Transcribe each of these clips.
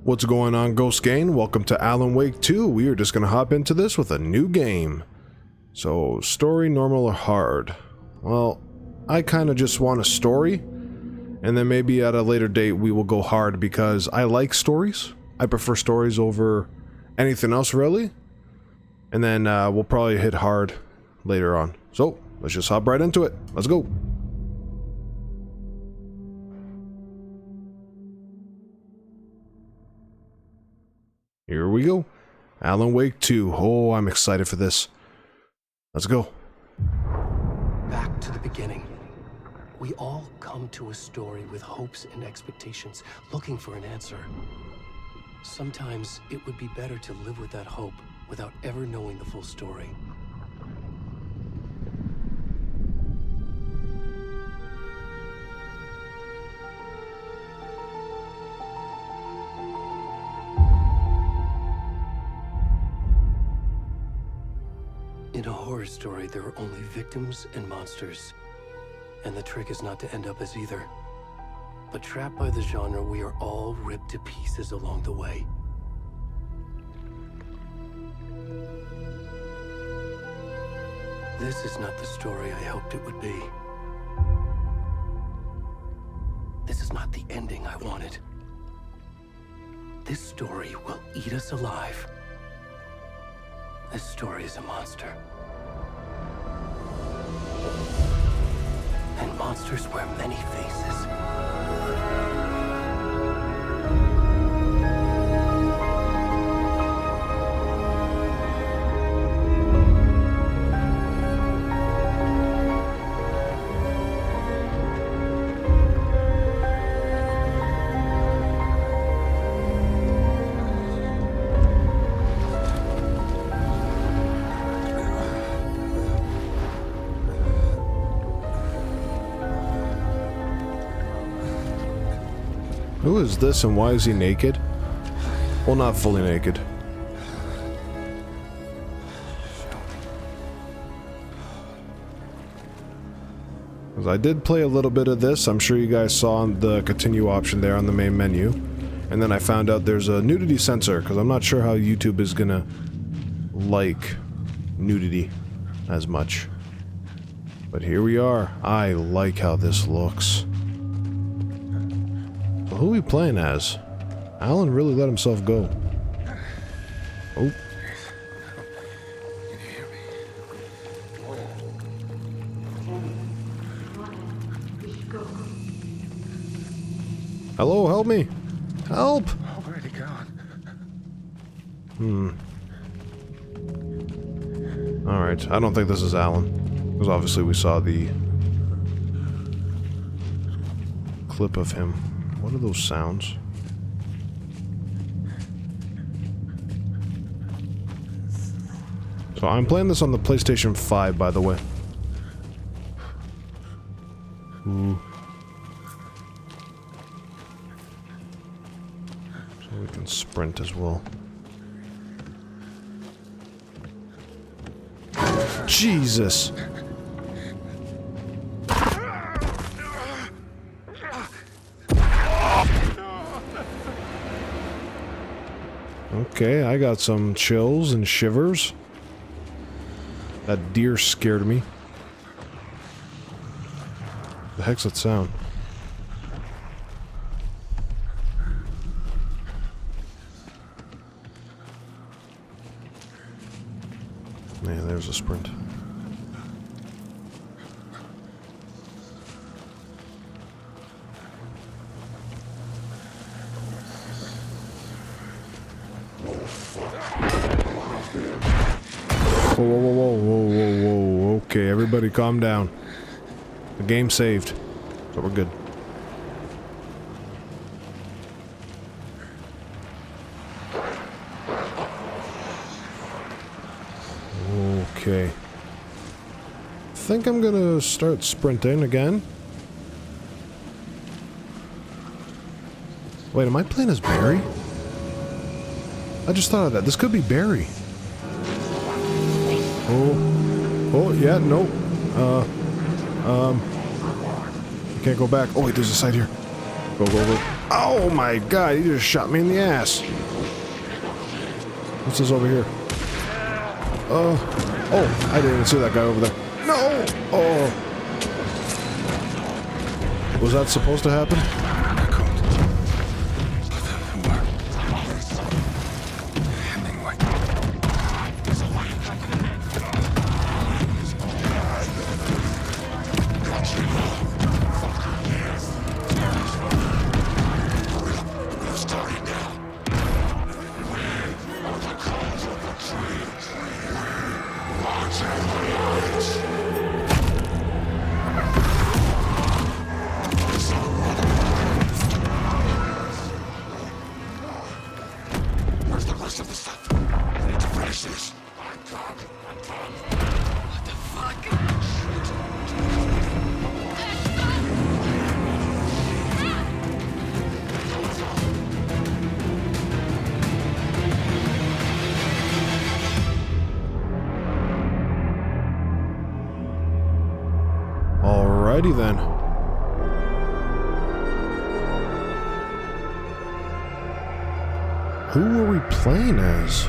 What's going on, Ghost Gang? Welcome to Alan Wake 2. We are just going to hop into this with a new game. So, story, normal, or hard? Well, I kind of just want a story, and then maybe at a later date we will go hard because I like stories. I prefer stories over anything else, really. And then we'll probably hit hard later on. So, let's just hop right into it. Let's go. Here we go. Alan Wake 2. Oh, I'm excited for this. Let's go. Back to the beginning. We all come to a story with hopes and expectations, looking for an answer. Sometimes it would be better to live with that hope without ever knowing the full story. In a horror story, there are only victims and monsters. And the trick is not to end up as either. But trapped by the genre, we are all ripped to pieces along the way. This is not the story I hoped it would be. This is not the ending I wanted. This story will eat us alive. This story is a monster. And monsters wear many faces. Who is this and why is he naked? Well, not fully naked. Because I did play a little bit of this. I'm sure you guys saw the continue option there on the main menu. And then I found out there's a nudity censor, because I'm not sure how YouTube is gonna like nudity as much. But here we are. I like how this looks. Who are we playing as? Alan really let himself go. Oh. Hello, help me! Help! Where'd he gone? Alright, I don't think this is Alan. Because obviously we saw the clip of him. What are those sounds? So I'm playing this on the PlayStation 5, by the way. Ooh. So we can sprint as well. Jesus! Okay, I got some chills and shivers. That deer scared me. The heck's that sound? Yeah, there's a sprint. Whoa, whoa, whoa, whoa, whoa, whoa, okay, everybody calm down. The game saved, so we're good. Okay. I think I'm gonna start sprinting again. Wait, am I playing as Barry? I just thought of that. This could be Barry. Oh, yeah, no. You can't go back. Oh, wait, there's a side here. Go, go, go. Oh my god, he just shot me in the ass. What's this over here? Oh, I didn't even see that guy over there. No! Oh. Was that supposed to happen? Alrighty then. Who are we playing as?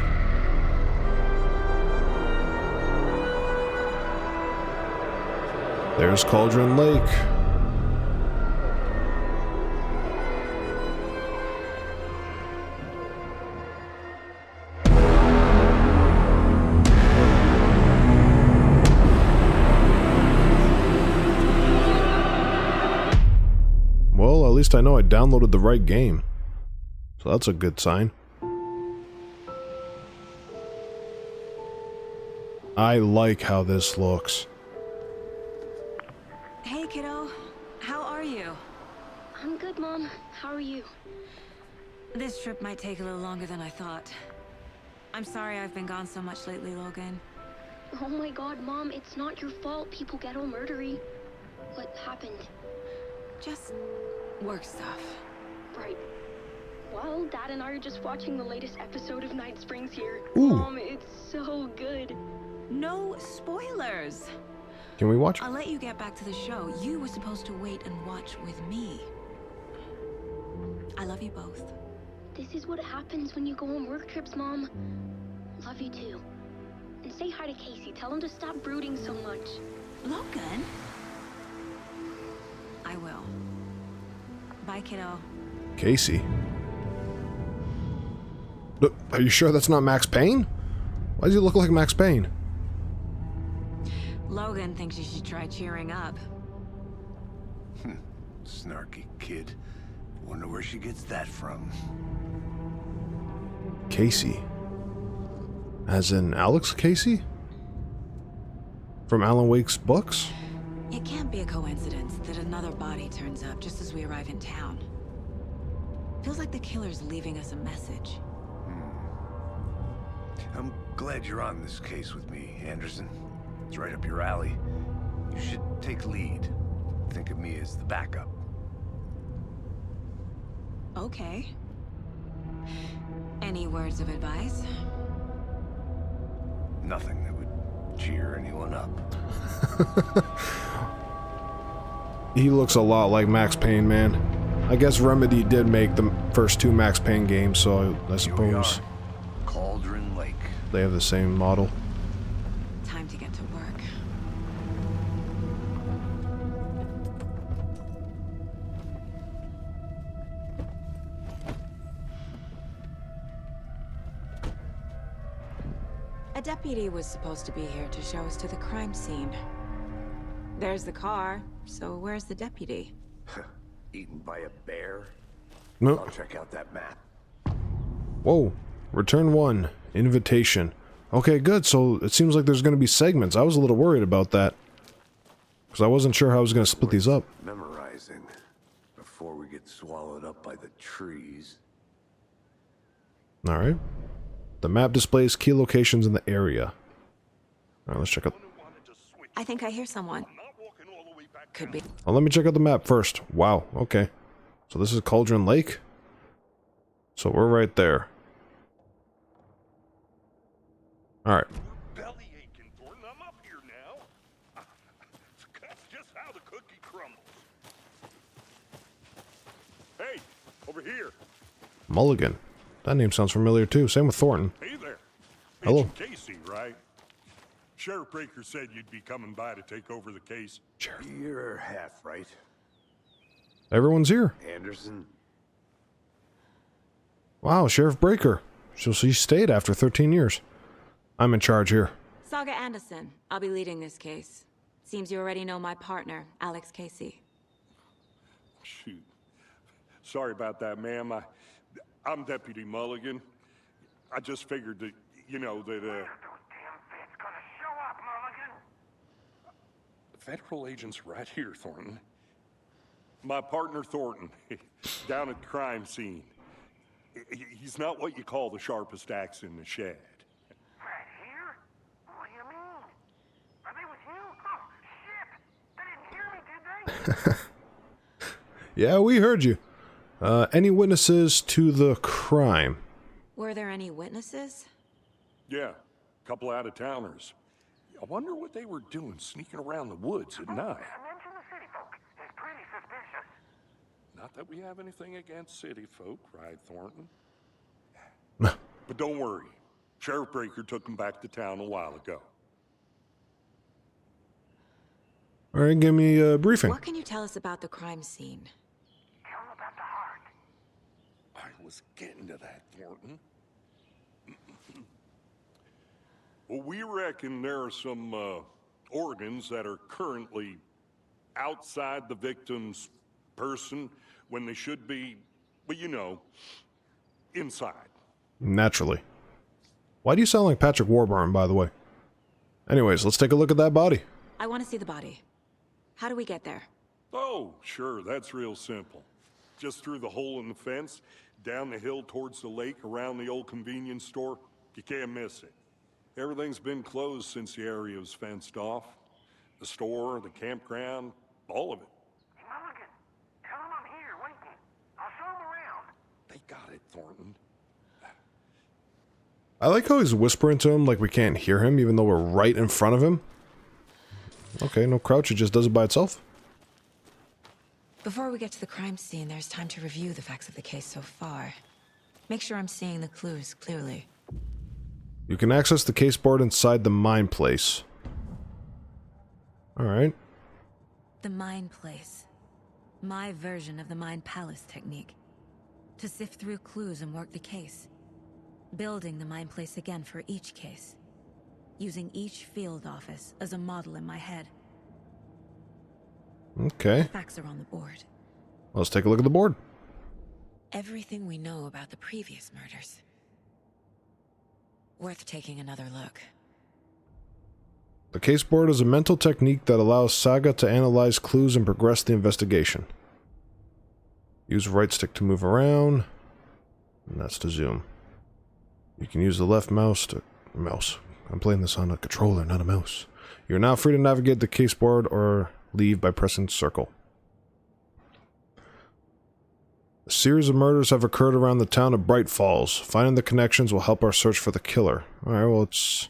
There's Cauldron Lake. Well, at least I know I downloaded the right game. So that's a good sign. I like how this looks. Hey, kiddo. How are you? I'm good, Mom. How are you? This trip might take a little longer than I thought. I'm sorry I've been gone so much lately, Logan. Oh my god, Mom, it's not your fault people get all murdery. What happened? Just work stuff. Right. Well, Dad and I are just watching the latest episode of Night Springs here. Ooh. Mom, it's so good. No spoilers. Can we watch? I'll let you get back to the show. You were supposed to wait and watch with me. I love you both. This is what happens when you go on work trips, Mom. Love you too. And say hi to Casey. Tell him to stop brooding so much. Logan? I will. Bye, kiddo. Casey. Look, are you sure that's not Max Payne? Why does he look like Max Payne? Logan thinks you should try cheering up. Snarky kid. Wonder where she gets that from. Casey. As in Alex Casey? From Alan Wake's books? It can't be a coincidence that another body turns up just as we arrive in town. Feels like the killer's leaving us a message. I'm glad you're on this case with me, Anderson. It's right up your alley. You should take lead. Think of me as the backup. Okay. Any words of advice? Nothing that would cheer anyone up. He looks a lot like Max Payne, man. I guess Remedy did make the first two Max Payne games, so I suppose Cauldron Lake. they have the same model. Time to get to work. A deputy was supposed to be here to show us to the crime scene. There's the car, so where's the deputy? Eaten by a bear? No. I'll check out that map. Whoa. Return 1. Invitation. Okay, good. So it seems like there's going to be segments. I was a little worried about that. Because I wasn't sure how I was going to split these up. Memorizing before we get swallowed up by the trees. Alright. The map displays key locations in the area. Alright, let's check out... I think I hear someone. Could be. Oh, let me check out the map first. Wow, okay. So this is Cauldron Lake? So we're right there. Alright. Belly aching, Thornton. I'm up here now. That's just how the cookie crumbles. Hey, over here. Mulligan. That name sounds familiar too. Same with Thornton. Hey there. Hello. Agent Casey, right? Sheriff Breaker said you'd be coming by to take over the case. Sheriff. You're half right. Everyone's here. Anderson. Wow, Sheriff Breaker. So she stayed after 13 years. I'm in charge here. Saga Anderson. I'll be leading this case. Seems you already know my partner, Alex Casey. Shoot. Sorry about that, ma'am. I'm Deputy Mulligan. I just figured that, you know, that, Federal agent's right here, Thornton. My partner, Thornton, down at the crime scene. He's not what you call the sharpest axe in the shed. Right here? What do you mean? Are they with you? Oh, shit! They didn't hear me, did they? Yeah, we heard you. Any witnesses to the crime? Were there any witnesses? Yeah, a couple out-of-towners. I wonder what they were doing sneaking around the woods at night. Mention the city folk. It's pretty suspicious. Not that we have anything against city folk, right, Thornton? But don't worry. Sheriff Breaker took them back to town a while ago. All right, give me a briefing. What can you tell us about the crime scene? Tell them about the heart. I was getting to that, Thornton. Well, we reckon there are some organs that are currently outside the victim's person when they should be, well, you know, inside. Naturally. Why do you sound like Patrick Warburton, by the way? Anyways, let's take a look at that body. I want to see the body. How do we get there? Oh, sure, that's real simple. Just through the hole in the fence, down the hill towards the lake, around the old convenience store. You can't miss it. Everything's been closed since the area was fenced off. The store, the campground, all of it. Hey, Mulligan, tell them I'm here, waiting. I'll show them around. They got it, Thornton. I like how he's whispering to him like we can't hear him, even though we're right in front of him. Okay, no crouch, it just does it by itself. Before we get to the crime scene, there's time to review the facts of the case so far. Make sure I'm seeing the clues clearly. You can access the case board inside the mine place. Alright. The Mind Place. My version of the Mind Palace technique. To sift through clues and work the case. Building the Mind Place again for each case. Using each field office as a model in my head. Okay. Facts are on the board. Let's take a look at the board. Everything we know about the previous murders. Worth taking another look. The case board is a mental technique that allows Saga to analyze clues and progress the investigation. Use right stick to move around, and that's to zoom. You can use the left mouse to... I'm playing this on a controller, not a mouse. You're now free to navigate the case board or leave by pressing circle. A series of murders have occurred around the town of Bright Falls. Finding the connections will help our search for the killer. Alright, well, it's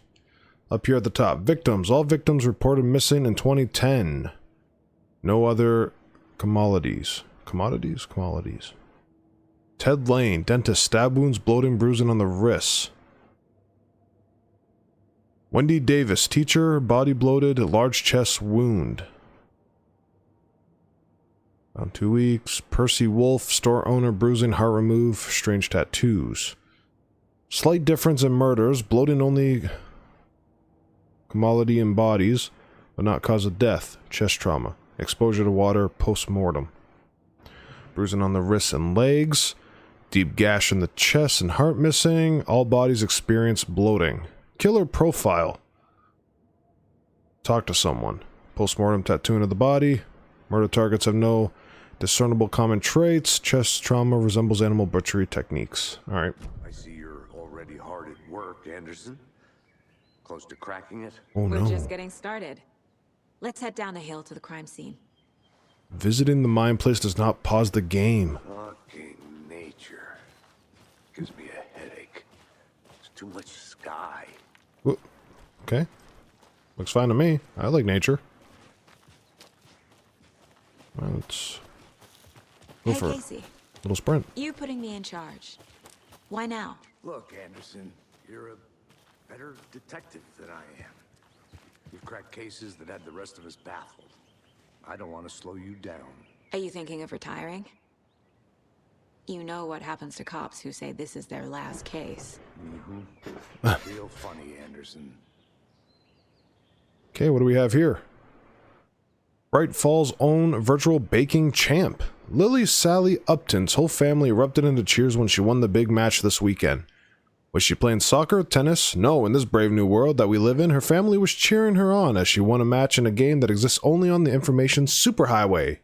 up here at the top. Victims. All victims reported missing in 2010. No other commodities. Commodities? Ted Lane. Dentist. Stab wounds, bloating, bruising on the wrists. Wendy Davis. Teacher. Body bloated, large chest wound. Around 2 weeks. Percy Wolf, store owner, bruising, heart remove, strange tattoos. Slight difference in murders, bloating only commodity in bodies, but not cause of death, chest trauma, exposure to water, post-mortem. Bruising on the wrists and legs, deep gash in the chest and heart missing, all bodies experience bloating. Killer profile. Talk to someone. Post-mortem tattooing of the body. Murder targets have no discernible common traits. Chest trauma resembles animal butchery techniques. Alright. I see you're already hard at work, Anderson. Close to cracking it? Oh We're no. just getting started. Let's head down the hill to the crime scene. Visiting the mine place does not pause the game. Fucking nature. Gives me a headache. There's too much sky. Whoa. Okay. Looks fine to me. I like nature. Let's go Hey, for it. Casey. Little sprint. You putting me in charge. Why now? Look, Anderson, you're a better detective than I am. You've cracked cases that had the rest of us baffled. I don't want to slow you down. Are you thinking of retiring? You know what happens to cops who say this is their last case. Real funny, Anderson. Okay, what do we have here? Bright Falls' own virtual baking champ. Lily Sally Upton's whole family erupted into cheers when she won the big match this weekend. Was she playing soccer, tennis? No, in this brave new world that we live in, her family was cheering her on as she won a match in a game that exists only on the information superhighway.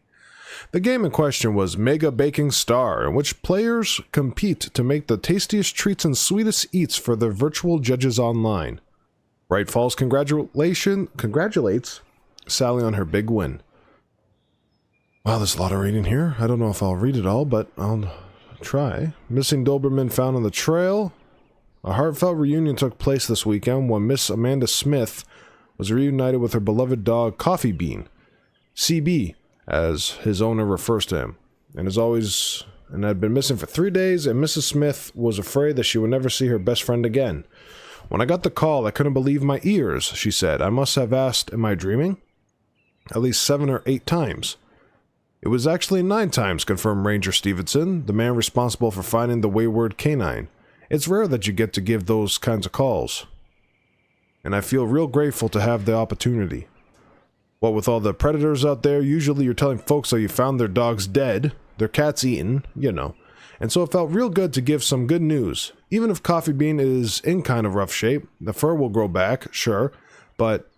The game in question was Mega Baking Star, in which players compete to make the tastiest treats and sweetest eats for their virtual judges online. Bright Falls congratulates Sally on her big win. Wow, there's a lot of reading here. I don't know if I'll read it all, but I'll try. Missing Doberman found on the trail. A heartfelt reunion took place this weekend when Miss Amanda Smith was reunited with her beloved dog Coffee Bean, CB, as his owner refers to him, and had been missing for 3 days, and Mrs. Smith was afraid that she would never see her best friend again. When I got the call, I couldn't believe my ears, she said. I must have asked, am I dreaming? At least 7 or 8 times. It was actually 9 times, confirmed Ranger Stevenson, the man responsible for finding the wayward canine. It's rare that you get to give those kinds of calls, and I feel real grateful to have the opportunity. What with all the predators out there, usually you're telling folks that you found their dogs dead, their cats eaten, you know. And so it felt real good to give some good news. Even if Coffee Bean is in kind of rough shape, the fur will grow back, sure, but,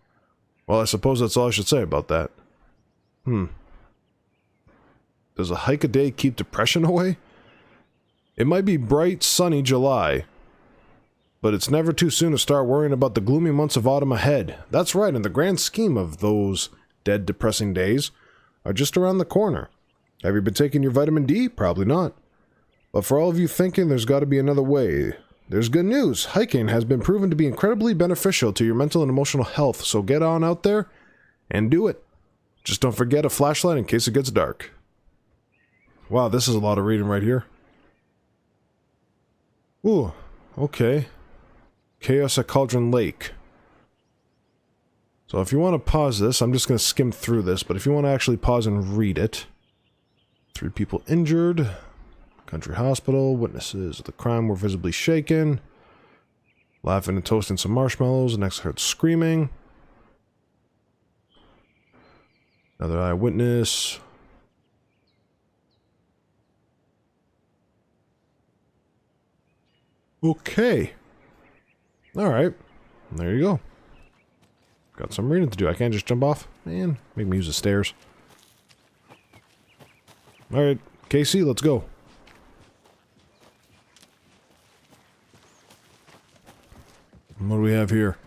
well, I suppose that's all I should say about that. Does a hike a day keep depression away? It might be bright, sunny July, but it's never too soon to start worrying about the gloomy months of autumn ahead. That's right, in the grand scheme of those dead, depressing days are just around the corner. Have you been taking your vitamin D? Probably not. But for all of you thinking there's got to be another way, there's good news. Hiking has been proven to be incredibly beneficial to your mental and emotional health, so get on out there and do it. Just don't forget a flashlight in case it gets dark. Wow, this is a lot of reading right here. Ooh, okay. Chaos at Cauldron Lake. So if you want to pause this, I'm just going to skim through this, but if you want to actually pause and read it. 3 people injured. Country hospital. Witnesses of the crime were visibly shaken. Laughing and toasting some marshmallows. Next heard screaming. Another eyewitness. Okay. Alright. There you go. Got some reading to do. I can't just jump off. Man, make me use the stairs. Alright, Casey, let's go. What do we have here?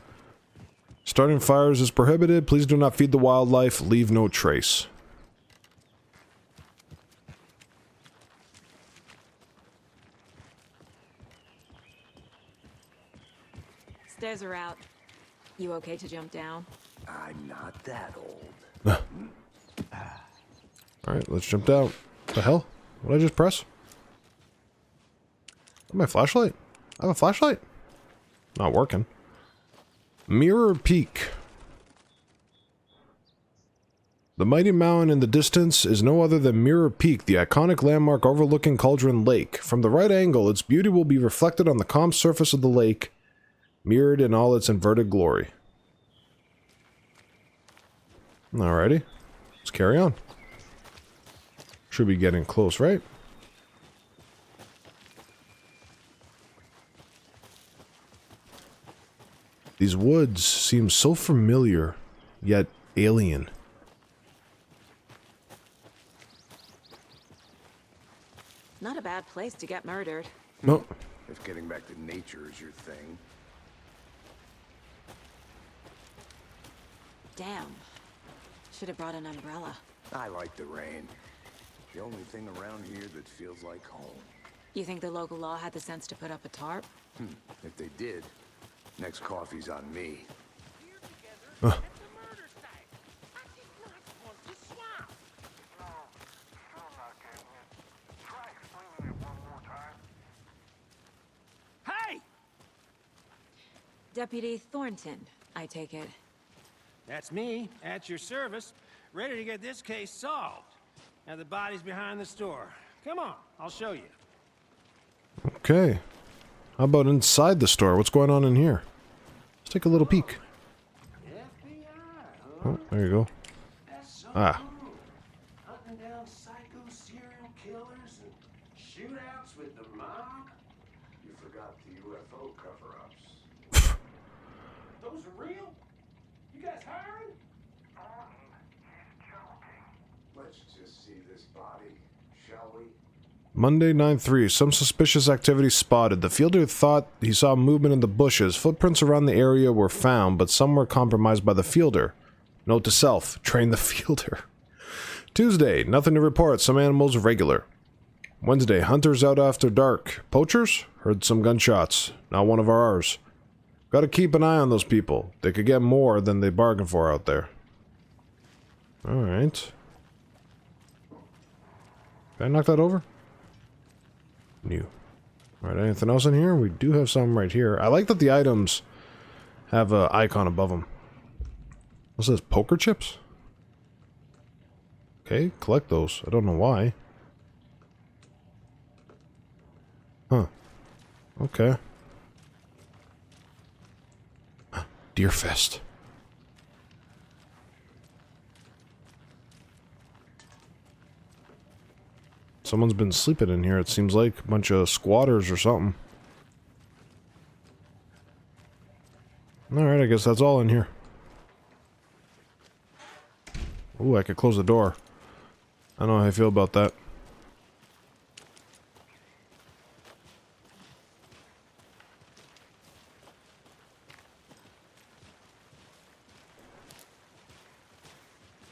Starting fires is prohibited. Please do not feed the wildlife. Leave no trace. Stairs are out. You okay to jump down? I'm not that old. Alright, let's jump down. What the hell? What did I just press? My flashlight? I have a flashlight? Not working. Mirror Peak. The mighty mountain in the distance is no other than Mirror Peak, the iconic landmark overlooking Cauldron Lake. From the right angle, its beauty will be reflected on the calm surface of the lake, mirrored in all its inverted glory. Alrighty. Let's carry on. Should be getting close, right? These woods seem so familiar, yet alien. Not a bad place to get murdered. No. If getting back to nature is your thing. Damn. Should have brought an umbrella. I like the rain. The only thing around here that feels like home. You think the local law had the sense to put up a tarp? If they did, next coffee's on me. Here together at the murder site. I did not want to swap. No, sure not, Canyon. Try explaining Deputy Thornton, I take it. That's me, at your service, ready to get this case solved. Now the body's behind the store. Come on, I'll show you. Okay. How about inside the store? What's going on in here? Let's take a little peek. FBI, Oh, there you go. That's so Ah. cool. Hunting down psycho serial killers and shootouts with the mob. You forgot the UFO cover-ups. Those are real? You guys hiring? He's joking. Let's just see this body, shall we? Monday 9/3. Some suspicious activity spotted. The fielder thought he saw movement in the bushes. Footprints around the area were found, but some were compromised by the fielder. Note to self, train the fielder. Tuesday, nothing to report. Some animals regular. Wednesday, hunters out after dark. Poachers? Heard some gunshots. Not one of ours. Gotta keep an eye on those people. They could get more than they bargained for out there. Alright. Can I knock that over? New. Alright, anything else in here? We do have some right here. I like that the items have an icon above them. What's this? Poker chips? Okay, collect those. I don't know why. Huh. Okay. Deerfest. Someone's been sleeping in here, it seems like. A bunch of squatters or something. Alright, I guess that's all in here. Ooh, I could close the door. I don't know how I feel about that.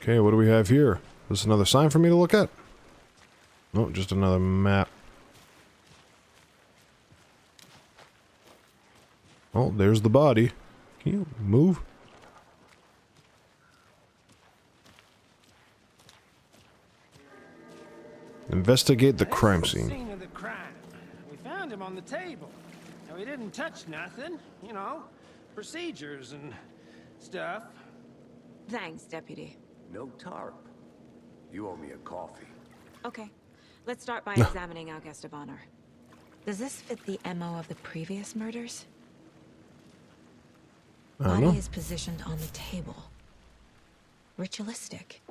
Okay, what do we have here? Is this another sign for me to look at? No, just another map. Oh, there's the body. Can you move? Investigate the crime This is the scene. Scene of the crime. We found him on the table. And we didn't touch nothing, you know, procedures and stuff. Thanks, Deputy. No tarp. You owe me a coffee. Okay, let's start by examining our guest of honor. Does this fit the MO of the previous murders? I don't Body know. is positioned on the table. Ritualistic.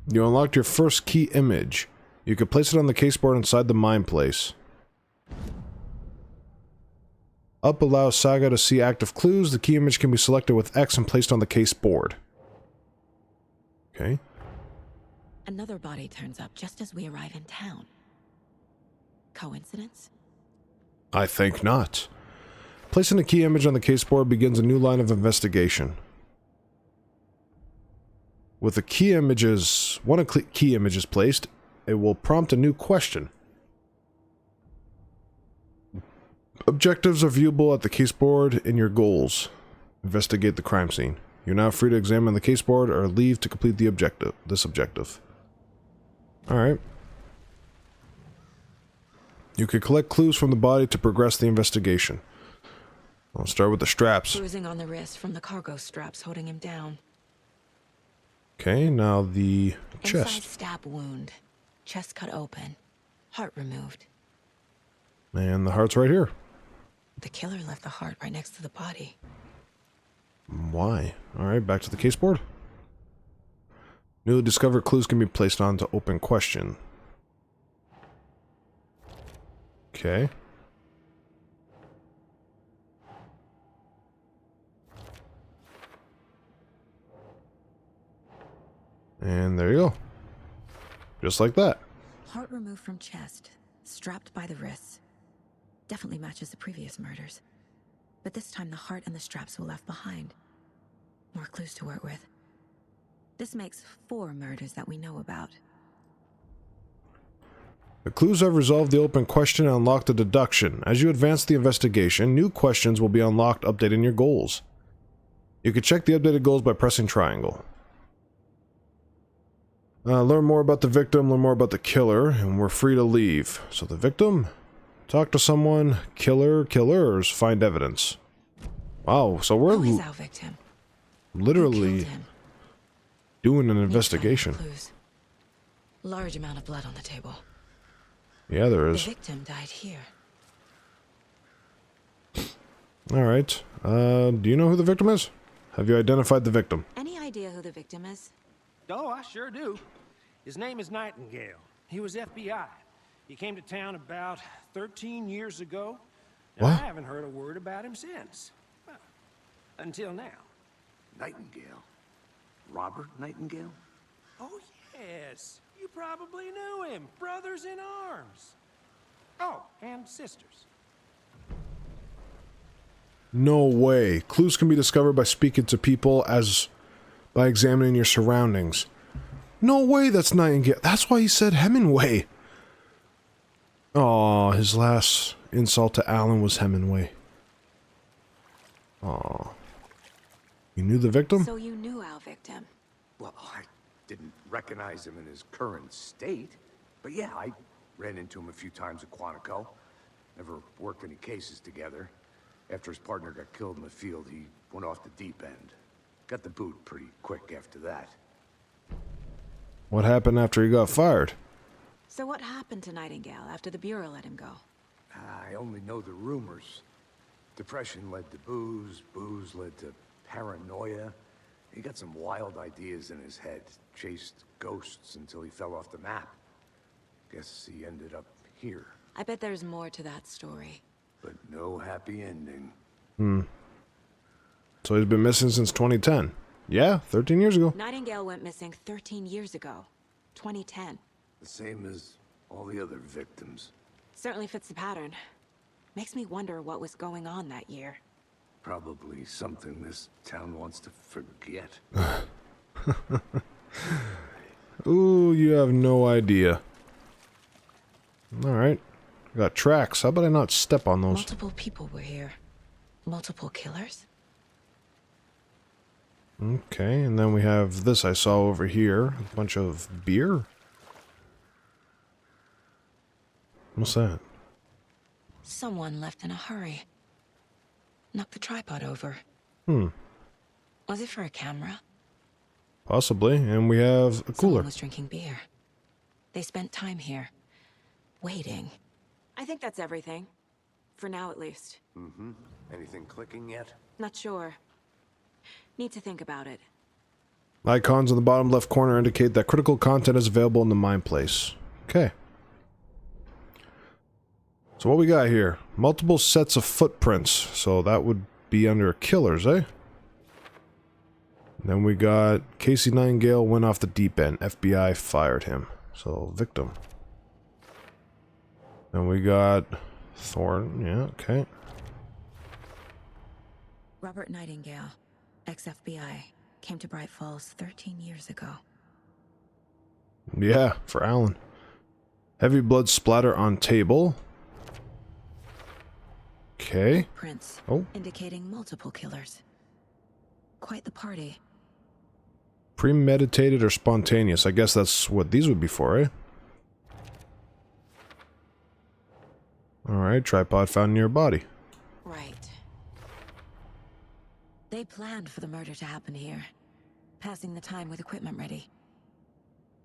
You unlocked your first key image. You could place it on the caseboard inside the mine place. Up allows Saga to see active clues. The key image can be selected with X and placed on the caseboard. Okay. Another body turns up just as we arrive in town. Coincidence? I think not. Placing a key image on the caseboard begins a new line of investigation. With the key images, one key image is placed, it will prompt a new question. Objectives are viewable at the caseboard in your goals. Investigate the crime scene. You're now free to examine the caseboard or leave to complete the objective. This objective. Alright. You can collect clues from the body to progress the investigation. I'll start with the straps. Bruising on the wrist from the cargo straps holding him down. Okay, now the Inside chest. stab wound. Chest cut open. Heart removed. And the heart's right here. The killer left the heart right next to the body. Why? Alright, back to the caseboard. Newly discovered clues can be placed on to open question. Okay. And there you go. Just like that. Heart removed from chest. Strapped by the wrists. Definitely matches the previous murders. But this time the heart and the straps were left behind. More clues to work with. This makes 4 murders that we know about. The clues have resolved the open question and unlocked the deduction. As you advance the investigation, new questions will be unlocked, updating your goals. You can check the updated goals by pressing triangle. Learn more about the victim, learn more about the killer, and we're free to leave. So the victim? Talk to someone. Killer, killers, find evidence. Wow, so we're Who is our victim? Who literally killed him? doing an Need to find investigation. clues. Large amount of blood on the table. Yeah, there The is. victim died here. Alright. Do you know who the victim is? Have you identified the victim? Any idea who the victim is? Oh, I sure do. His name is Nightingale. He was FBI. He came to town about 13 years ago. And I What? haven't heard a word about him since. Well, until now. Nightingale? Robert Nightingale? Oh, yes. You probably knew him. Brothers in arms. Oh, and sisters. No way. Clues can be discovered by speaking to people as by examining your surroundings. No way that's Nightingale. That's why he said Hemingway. Aw, his last insult to Alan was Hemingway. Aw. You knew the victim? So you knew our victim. Well, I didn't recognize him in his current state. But yeah, I ran into him a few times at Quantico. Never worked any cases together. After his partner got killed in the field, he went off the deep end. Got the boot pretty quick after that. What happened after he got fired? So what happened to Nightingale after the Bureau let him go? I only know the rumors. Depression led to booze, booze led to paranoia. He got some wild ideas in his head, chased ghosts until he fell off the map. Guess he ended up here, I bet there's more to that story. but no happy ending. So he's been missing since 2010. Yeah, 13 years ago. Nightingale went missing 13 years ago. 2010. The same as all the other victims. Certainly fits the pattern. Makes me wonder what was going on that year. Probably something this town wants to forget. Ooh, you have no idea. Alright. Got tracks. How about I not step on those? Multiple people were here. Multiple killers? Okay, and then we have this I saw over here. A bunch of beer. What's that? Someone left in a hurry. Knocked the tripod over. Was it for a camera? Possibly. And we have a Someone cooler. was drinking beer. They spent time here. Waiting. I think that's everything. For now, at least. Anything clicking yet? Not sure. Need to think about it. Icons in the bottom left corner indicate that critical content is available in the mine place. Okay. So what we got here? Multiple sets of footprints. So that would be under killers, eh? Then we got Casey Nightingale went off the deep end. FBI fired him. So victim. Then we got Thorn. Yeah, okay. Robert Nightingale, ex-FBI, came to Bright Falls 13 years ago. Yeah, for Alan. Heavy blood splatter on table. Okay. Prints, Oh. indicating multiple killers. Quite the party. Premeditated or spontaneous. I guess that's what these would be for, eh? Alright, tripod found near body. Right. They planned for the murder to happen here, passing the time with equipment ready.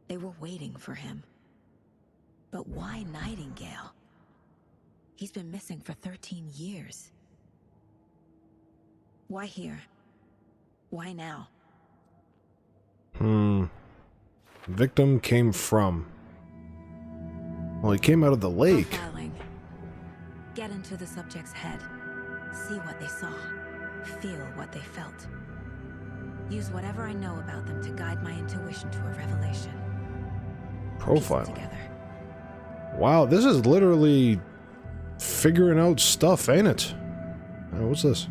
They were waiting for him. But why Nightingale? He's been missing for 13 years. Why here? Why now? Victim came from. Well, he came out of the lake. Profiling. Get into the subject's head. See what they saw. Feel what they felt. Use whatever I know about them to guide my intuition to a revelation. Profile. Piece it together. Wow, this is literally figuring out stuff, ain't it? What's this?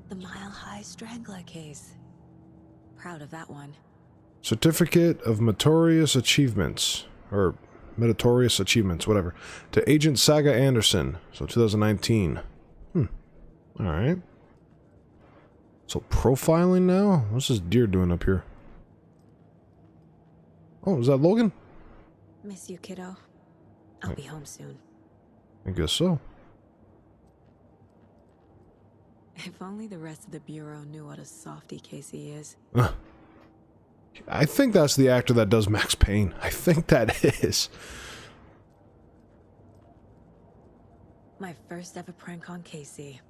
The Mile High Strangler case. Proud of that one. Certificate of Meritorious Achievements. Or Meritorious Achievements, whatever. To Agent Saga Anderson. So 2019. Alright. So profiling now? What's this deer doing up here? Oh, is that Logan? Miss you, kiddo. I'll be home soon. I guess so. If only the rest of the Bureau knew what a softy Casey is. I think that's the actor that does Max Payne. I think that is. My first ever prank on Casey.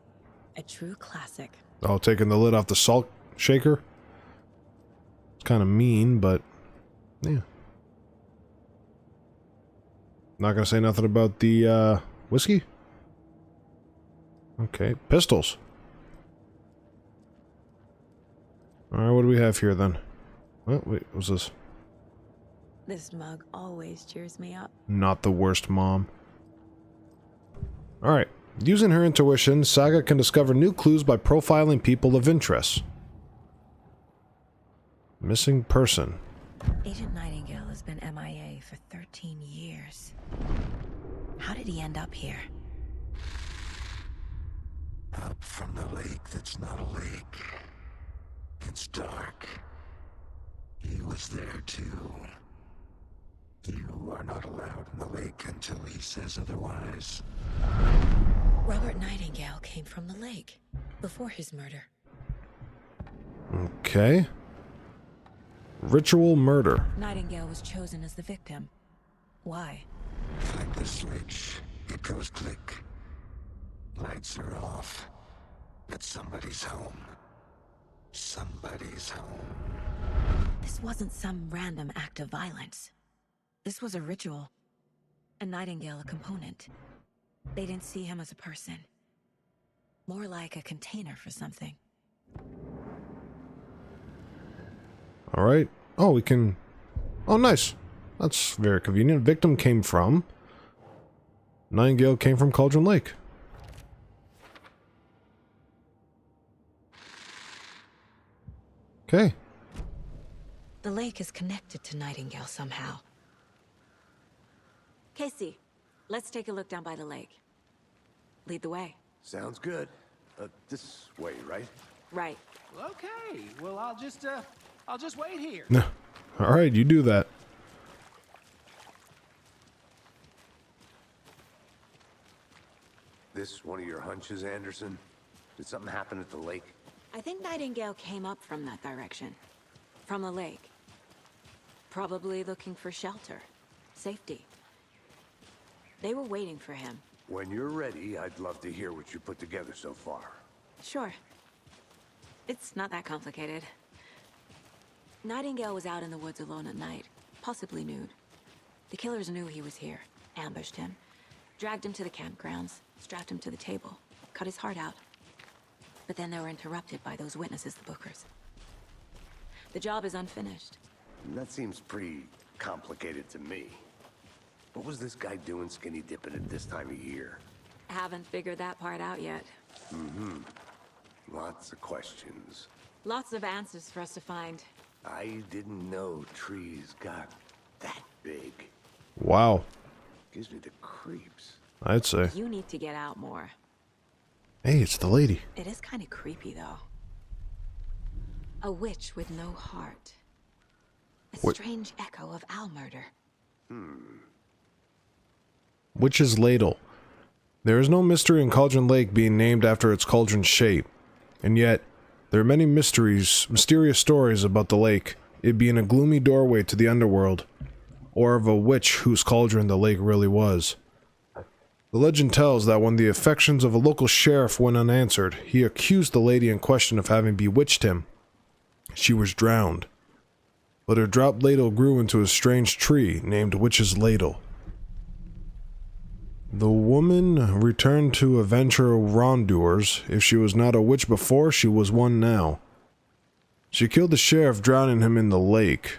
A true classic. Oh, taking the lid off the salt shaker? It's kind of mean, but yeah. Not gonna say nothing about the whiskey? Okay, pistols. Alright, what do we have here then? Oh, wait, what's this? This mug always cheers me up. Not the worst mom. Alright. Using her intuition, Saga can discover new clues by profiling people of interest. Missing person. Agent Nightingale has been MIA for 13 years. How did he end up here? Up from the lake that's not a lake. It's dark. He was there too. You are not allowed in the lake until he says otherwise. Robert Nightingale came from the lake before his murder. Okay. Ritual murder. Nightingale was chosen as the victim. Why? Like the switch, it goes click. Lights are off. But somebody's home. Somebody's home. This wasn't some random act of violence. This was a ritual. And Nightingale a component. They didn't see him as a person. More like a container for something. Alright. Oh, we can... Oh, nice. That's very convenient. Victim came from... Nightingale came from Cauldron Lake. Okay. The lake is connected to Nightingale somehow. Casey, let's take a look down by the lake. Lead the way. Sounds good. This way, right? Right. Okay, well, I'll just wait here. Alright, you do that. This one of your hunches, Anderson? Did something happen at the lake? I think Nightingale came up from that direction. From the lake. Probably looking for shelter. Safety. They were waiting for him. When you're ready, I'd love to hear what you put together so far. Sure. It's not that complicated. Nightingale was out in the woods alone at night, possibly nude. The killers knew he was here, ambushed him, dragged him to the campgrounds, strapped him to the table, cut his heart out. But then they were interrupted by those witnesses, the Bookers. The job is unfinished. That seems pretty complicated to me. What was this guy doing skinny dipping at this time of year? Haven't figured that part out yet. Lots of questions. Lots of answers for us to find. I didn't know trees got that big. Wow. Gives me the creeps. I'd say. You need to get out more. Hey, it's the lady. It is kind of creepy, though. A witch with no heart. A What? strange echo of owl murder. Witch's Ladle. There is no mystery in Cauldron Lake being named after its cauldron shape. And yet, there are many mysterious stories about the lake, it being a gloomy doorway to the underworld, or of a witch whose cauldron the lake really was. The legend tells that when the affections of a local sheriff went unanswered, he accused the lady in question of having bewitched him. She was drowned. But her dropped ladle grew into a strange tree named Witch's Ladle. The woman returned to avenge her wrongdoers. If she was not a witch before, she was one now. She killed the sheriff, drowning him in the lake.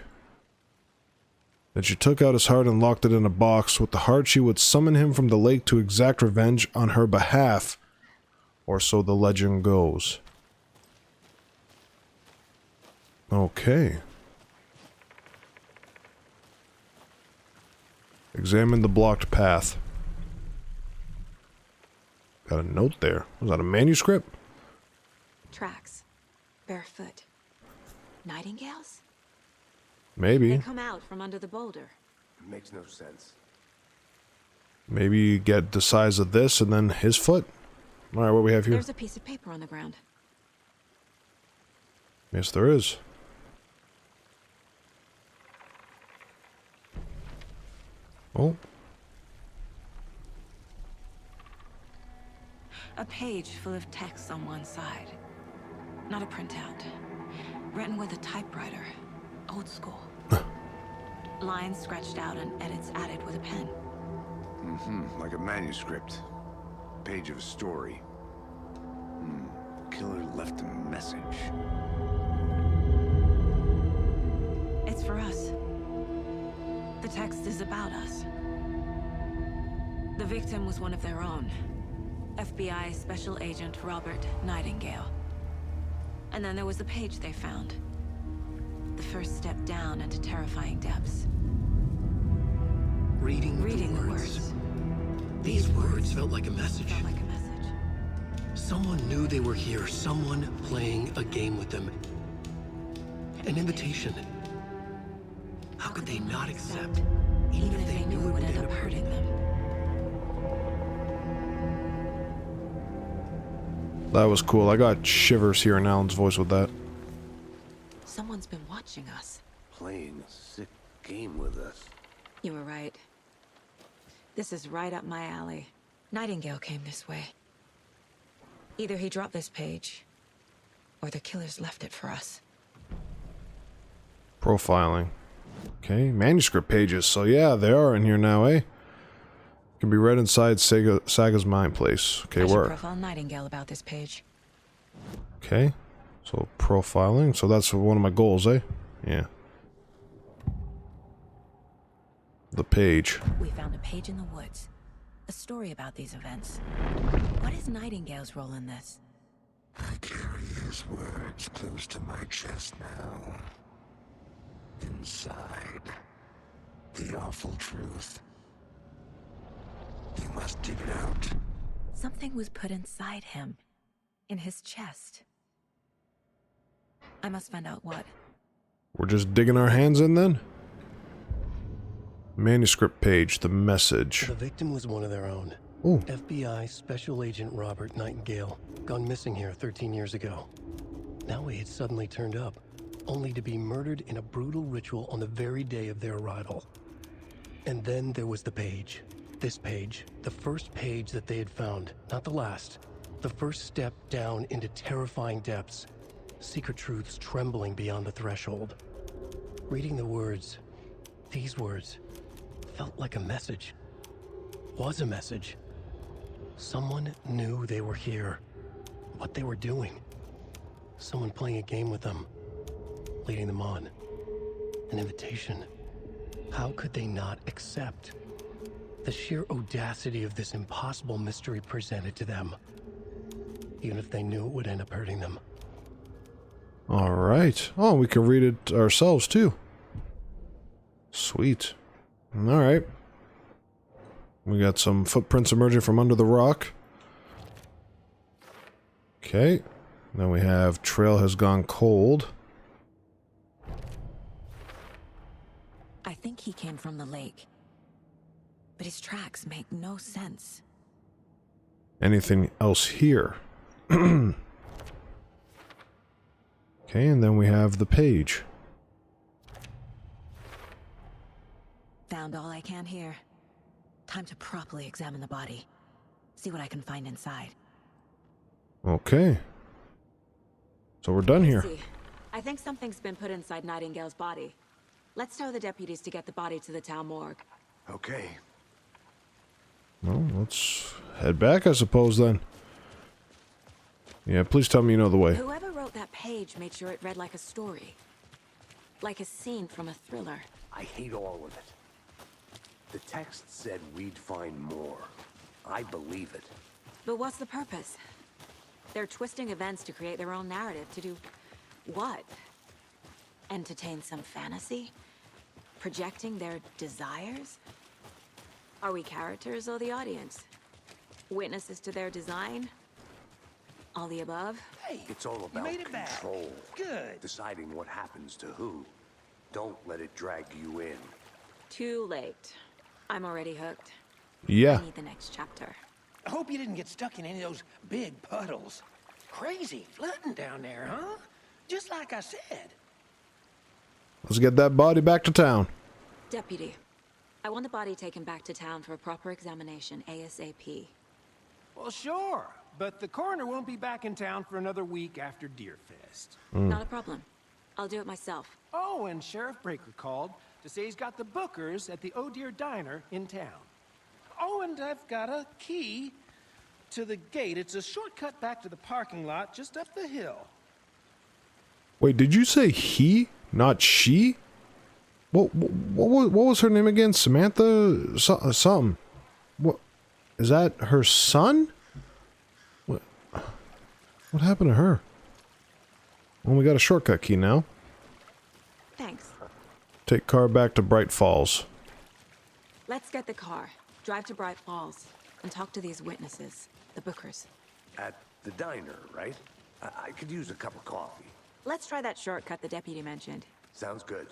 Then she took out his heart and locked it in a box. With the heart, she would summon him from the lake to exact revenge on her behalf, or so the legend goes. Okay. Examine the blocked path. Got a note there. Was that a manuscript? Tracks. Barefoot. Nightingales? Maybe. They come out from under the boulder. It makes no sense. Maybe you get the size of this and then his foot. Alright, what do we have here? There's a piece of paper on the ground. Yes, there is. Oh. A page full of text on one side. Not a printout. Written with a typewriter. Old school. Lines scratched out and edits added with a pen. Like a manuscript. Page of a story. Killer left a message. It's for us. The text is about us. The victim was one of their own. FBI Special Agent Robert Nightingale. And then there was the page they found. The first step down into terrifying depths. Reading the words. These words felt like a message. Felt like a message. Someone knew they were here. Someone playing a game with them. An invitation. How could they not accept, even if they knew it would end up hurting them? That was cool. I got shivers hearing Alan's voice with that. Someone's been watching us. Playing a sick game with us. You were right. This is right up my alley. Nightingale came this way. Either he dropped this page, or the killers left it for us. Profiling. Okay, manuscript pages. So yeah, they are in here now, eh? Can be read inside Saga's mind place. Okay, I should where? profile Nightingale about this page. Okay, so profiling. So that's one of my goals, eh? Yeah. The page. We found a page in the woods. A story about these events. What is Nightingale's role in this? I carry his words close to my chest now. Inside, the awful truth. You must dig it out. Something was put inside him. In his chest. I must find out what. We're just digging our hands in then? Manuscript page, the message. The victim was one of their own. Ooh. FBI Special Agent Robert Nightingale, gone missing here 13 years ago. Now he had suddenly turned up, only to be murdered in a brutal ritual on the very day of their arrival. And then there was the page. This page, the first page that they had found, not the last. The first step down into terrifying depths. Secret truths trembling beyond the threshold. Reading the words, these words, felt like a message. Was a message. Someone knew they were here. What they were doing. Someone playing a game with them. Leading them on. An invitation. How could they not accept? The sheer audacity of this impossible mystery presented to them. Even if they knew it would end up hurting them. Alright. Oh, we can read it ourselves too. Sweet. Alright. We got some footprints emerging from under the rock. Okay. Then we have trail has gone cold. I think he came from the lake. But his tracks make no sense. Anything else here? Okay, and then we have the page. Found all I can here. Time to properly examine the body. See what I can find inside. Okay. So we're done here. See, I think something's been put inside Nightingale's body. Let's tell the deputies to get the body to the town morgue. Okay. Well, let's head back, I suppose, then. Yeah, please tell me you know the way. Whoever wrote that page made sure it read like a story. Like a scene from a thriller. I hate all of it. The text said we'd find more. I believe it. But what's the purpose? They're twisting events to create their own narrative. To do what? Entertain some fantasy? Projecting their desires? Are we characters or the audience? Witnesses to their design? All the above? Hey, It's all you about made it back. control. Good. Deciding what happens to who. Don't let it drag you in. Too late. I'm already hooked. Yeah. I need the next chapter. I hope you didn't get stuck in any of those big puddles. Crazy flooding down there, huh? Just like I said. Let's get that body back to town. Deputy, I want the body taken back to town for a proper examination ASAP. Well, sure. But the coroner won't be back in town for another week after Deerfest. Not a problem. I'll do it myself. Oh, and Sheriff Breaker called to say he's got the bookers at the Oh Dear Diner in town. Oh, and I've got a key to the gate. It's a shortcut back to the parking lot just up the hill. Wait, did you say he, not she? What was her name again? Samantha? Something. What? Is that her son? What happened to her? Well, we got a shortcut key now. Thanks. Take car back to Bright Falls. Let's get the car, drive to Bright Falls, and talk to these witnesses, the bookers. At the diner, right? I could use a cup of coffee. Let's try that shortcut the deputy mentioned. Sounds good.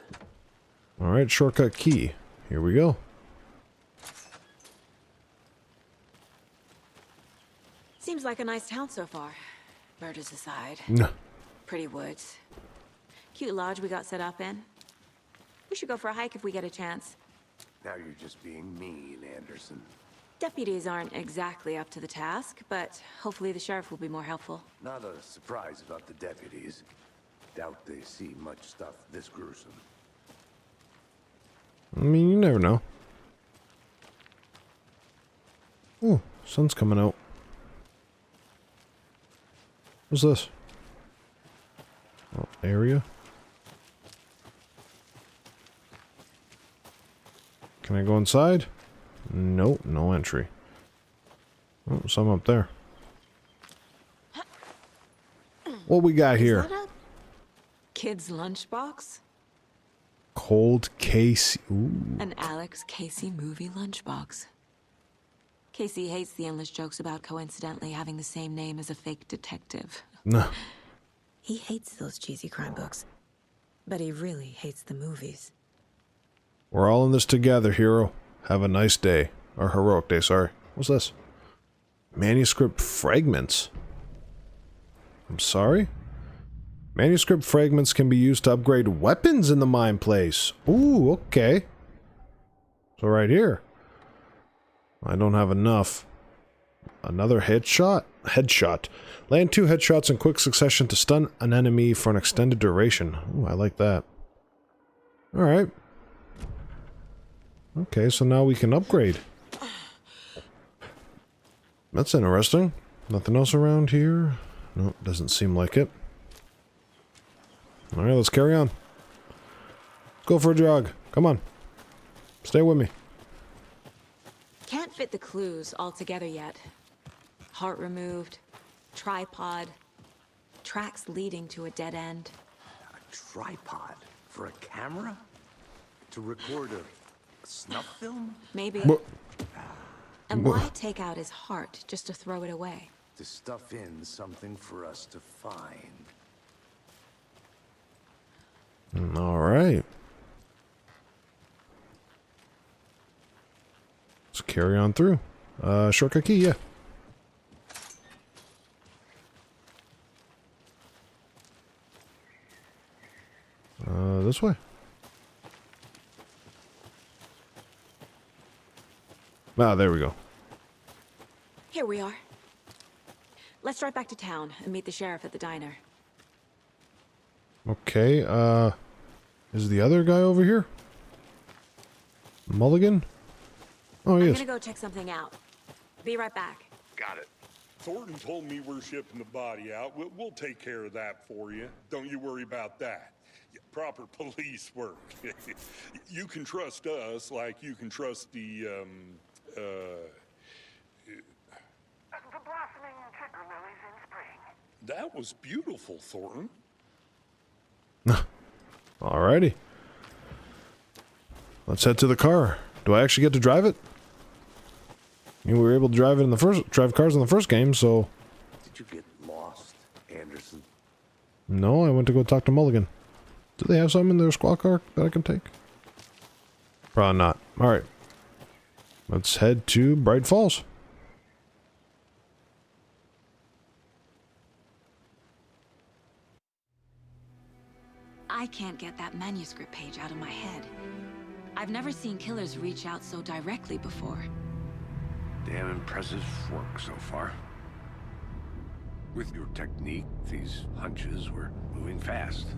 Alright, shortcut key. Here we go. Seems like a nice town so far. Murders aside. No. Pretty woods. Cute lodge we got set up in. We should go for a hike if we get a chance. Now you're just being mean, Anderson. Deputies aren't exactly up to the task, but hopefully the sheriff will be more helpful. Not a surprise about the deputies. Doubt they see much stuff this gruesome. I mean, you never know. Ooh, sun's coming out. What's this? Oh, area? Can I go inside? Nope, no entry. Oh, some up there. What we got here? Is that a kid's lunchbox? Cold Casey. Ooh. An Alex Casey movie lunchbox. Casey hates the endless jokes about coincidentally having the same name as a fake detective. No. He hates those cheesy crime books, but he really hates the movies. We're all in this together, hero. Have a nice day. Or heroic day, sorry. What's this? Manuscript fragments. I'm sorry? Manuscript fragments can be used to upgrade weapons in the mine place. Ooh, okay. So right here. I don't have enough. Another headshot? Headshot. Land 2 headshots in quick succession to stun an enemy for an extended duration. Ooh, I like that. Alright. Okay, so now we can upgrade. That's interesting. Nothing else around here? Nope, doesn't seem like it. Alright, let's carry on. Let's go for a jog. Come on. Stay with me. Can't fit the clues all together yet. Heart removed, tripod, tracks leading to a dead end. A tripod for a camera? To record a snuff film? Maybe. What? And why take out his heart just to throw it away? To stuff in something for us to find. Alright. Let's carry on through. Shortcut key, yeah. This way. Ah, there we go. Here we are. Let's drive back to town and meet the sheriff at the diner. Okay, is the other guy over here? Mulligan? Oh, he I'm is. gonna go check something out. Be right back. Got it. Thornton told me we're shipping the body out. We'll take care of that for you. Don't you worry about that. Proper police work. You can trust us like you can trust the blossoming ticker lilies in spring. That was beautiful, Thornton. Alrighty. Let's head to the car. Do I actually get to drive it? I mean, we were able to drive it in the drive cars in the first game, so... Did you get lost, Anderson? No, I went to go talk to Mulligan. Do they have something in their squad car that I can take? Probably not. Alright. Let's head to Bright Falls. I can't get that manuscript page out of my head. I've never seen killers reach out so directly before. Damn impressive work so far. With your technique, these hunches were moving fast.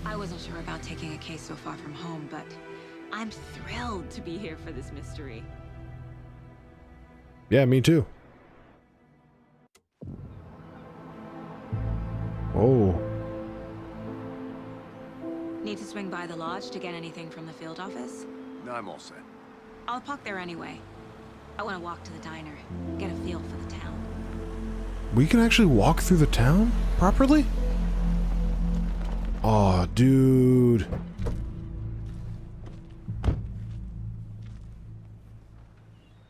I wasn't sure about taking a case so far from home, but I'm thrilled to be here for this mystery. Yeah, me too. Oh. Need to swing by the lodge to get anything from the field office? No, I'm all set. I'll park there anyway. I want to walk to the diner, get a feel for the town. We can actually walk through the town properly? Oh, dude.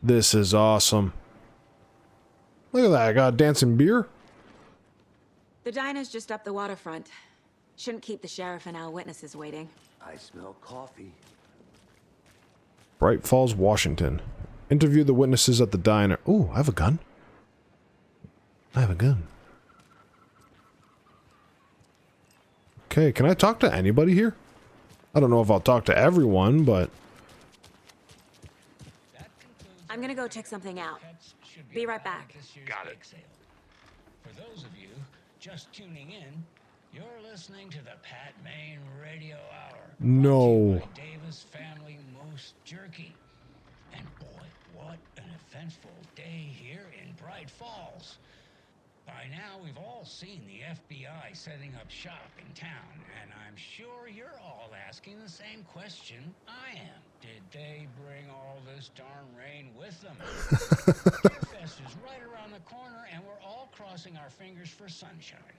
This is awesome. Look at that, I got dancing beer. The diner's just up the waterfront. Shouldn't keep the sheriff and our witnesses waiting. I smell coffee. Bright Falls, Washington. Interview the witnesses at the diner. Ooh, I have a gun. I have a gun. Okay, can I talk to anybody here? I don't know if I'll talk to everyone, but... I'm gonna go check something out. Be right back. Got it. For those of you just tuning in, you're listening to the Pat Maine Radio Hour. No. Brought to you by Davis Family Moose Jerky. And boy, what an eventful day here in Bright Falls. By now, we've all seen the FBI setting up shop in town, and I'm sure you're all asking the same question I am. Did they bring all this darn rain with them? Deerfest is right around the corner, and we're all crossing our fingers for sunshine.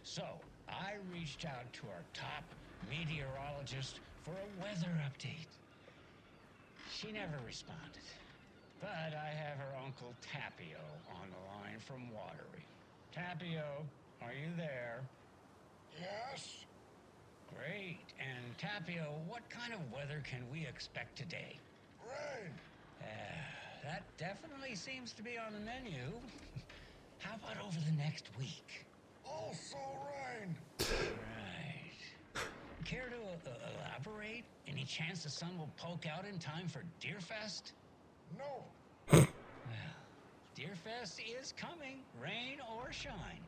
So, I reached out to our top meteorologist for a weather update. She never responded. But I have her Uncle Tapio on the line from Watery. Tapio, are you there? Yes? Great. And Tapio, what kind of weather can we expect today? Rain. That definitely seems to be on the menu. How about over the next week? Also rain. Right. Care to elaborate? Any chance the sun will poke out in time for Deerfest? No. Well, Deerfest is coming, rain or shine.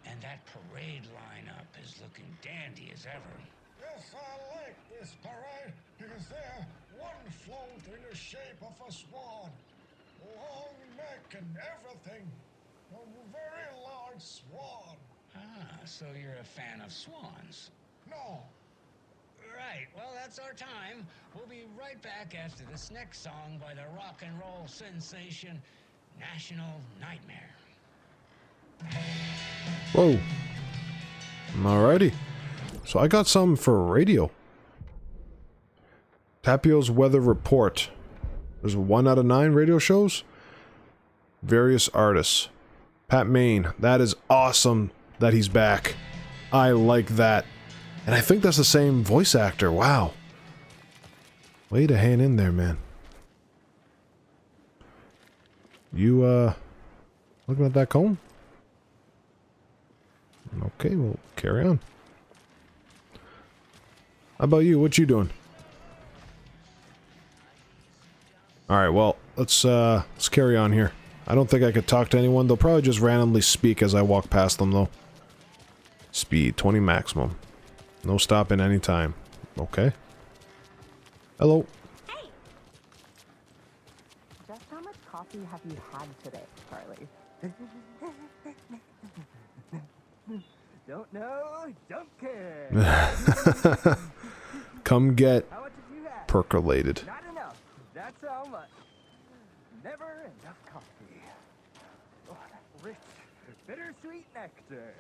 And that parade lineup is looking dandy as ever. Yes, I like this parade because they're one float in the shape of a swan. Long neck and everything. A very large swan. Ah, so you're a fan of swans. No. Right, well, that's our time. We'll be right back after this next song by the rock and roll sensation, National Nightmare. Whoa. Alrighty. So I got some for radio. Tapio's weather report. There's 1 out of 9 radio shows. Various artists. Pat Maine. That is awesome that he's back. I like that. And I think that's the same voice actor. Wow. Way to hang in there, man. You, looking at that comb? Okay, well, carry on. How about you? What you doing? Alright, well, let's carry on here. I don't think I could talk to anyone. They'll probably just randomly speak as I walk past them, though. Speed, 20 maximum. No stopping anytime. Okay. Hello. Hey! Just how much coffee have you had today, Charlie? Don't know, don't care. Come get How much have you had? percolated. Not enough. That's how much. Never enough coffee. Oh, that rich, bittersweet nectar.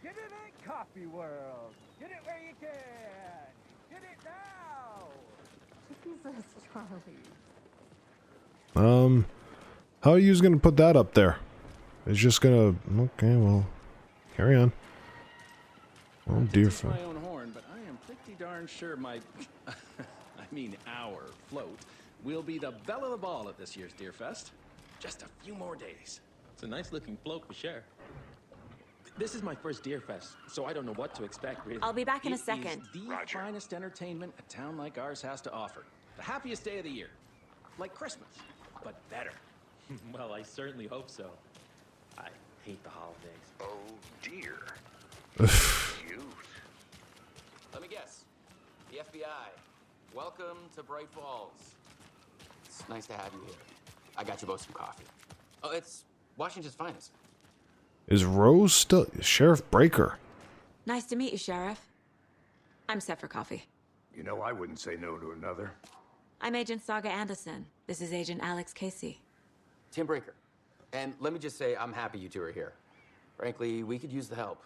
Get it in Coffee World. Get it where you can. Get it now. Jesus, Charlie. How are you gonna put that up there? It's just gonna... Okay, well... Carry on. Oh, dear. My own horn, but I am pretty darn sure my... I mean our float will be the belle of the ball at this year's Deerfest. Just a few more days. It's a nice looking float to share. This is my first Deer Fest, so I don't know what to expect, really. I'll be back in a It is second. the finest entertainment a town like ours has to offer. The happiest day of the year. Like Christmas, but better. Well, I certainly hope so. I hate the holidays. Oh dear. Youth. Let me guess. The FBI. Welcome to Bright Falls. It's nice to have you here. I got you both some coffee. Oh, it's Washington's finest. Is Rose still Sheriff Breaker? Nice to meet you, Sheriff. I'm set for coffee. You know, I wouldn't say no to another. I'm Agent Saga Anderson. This is Agent Alex Casey. Tim Breaker. And let me just say, I'm happy you two are here. Frankly, we could use the help.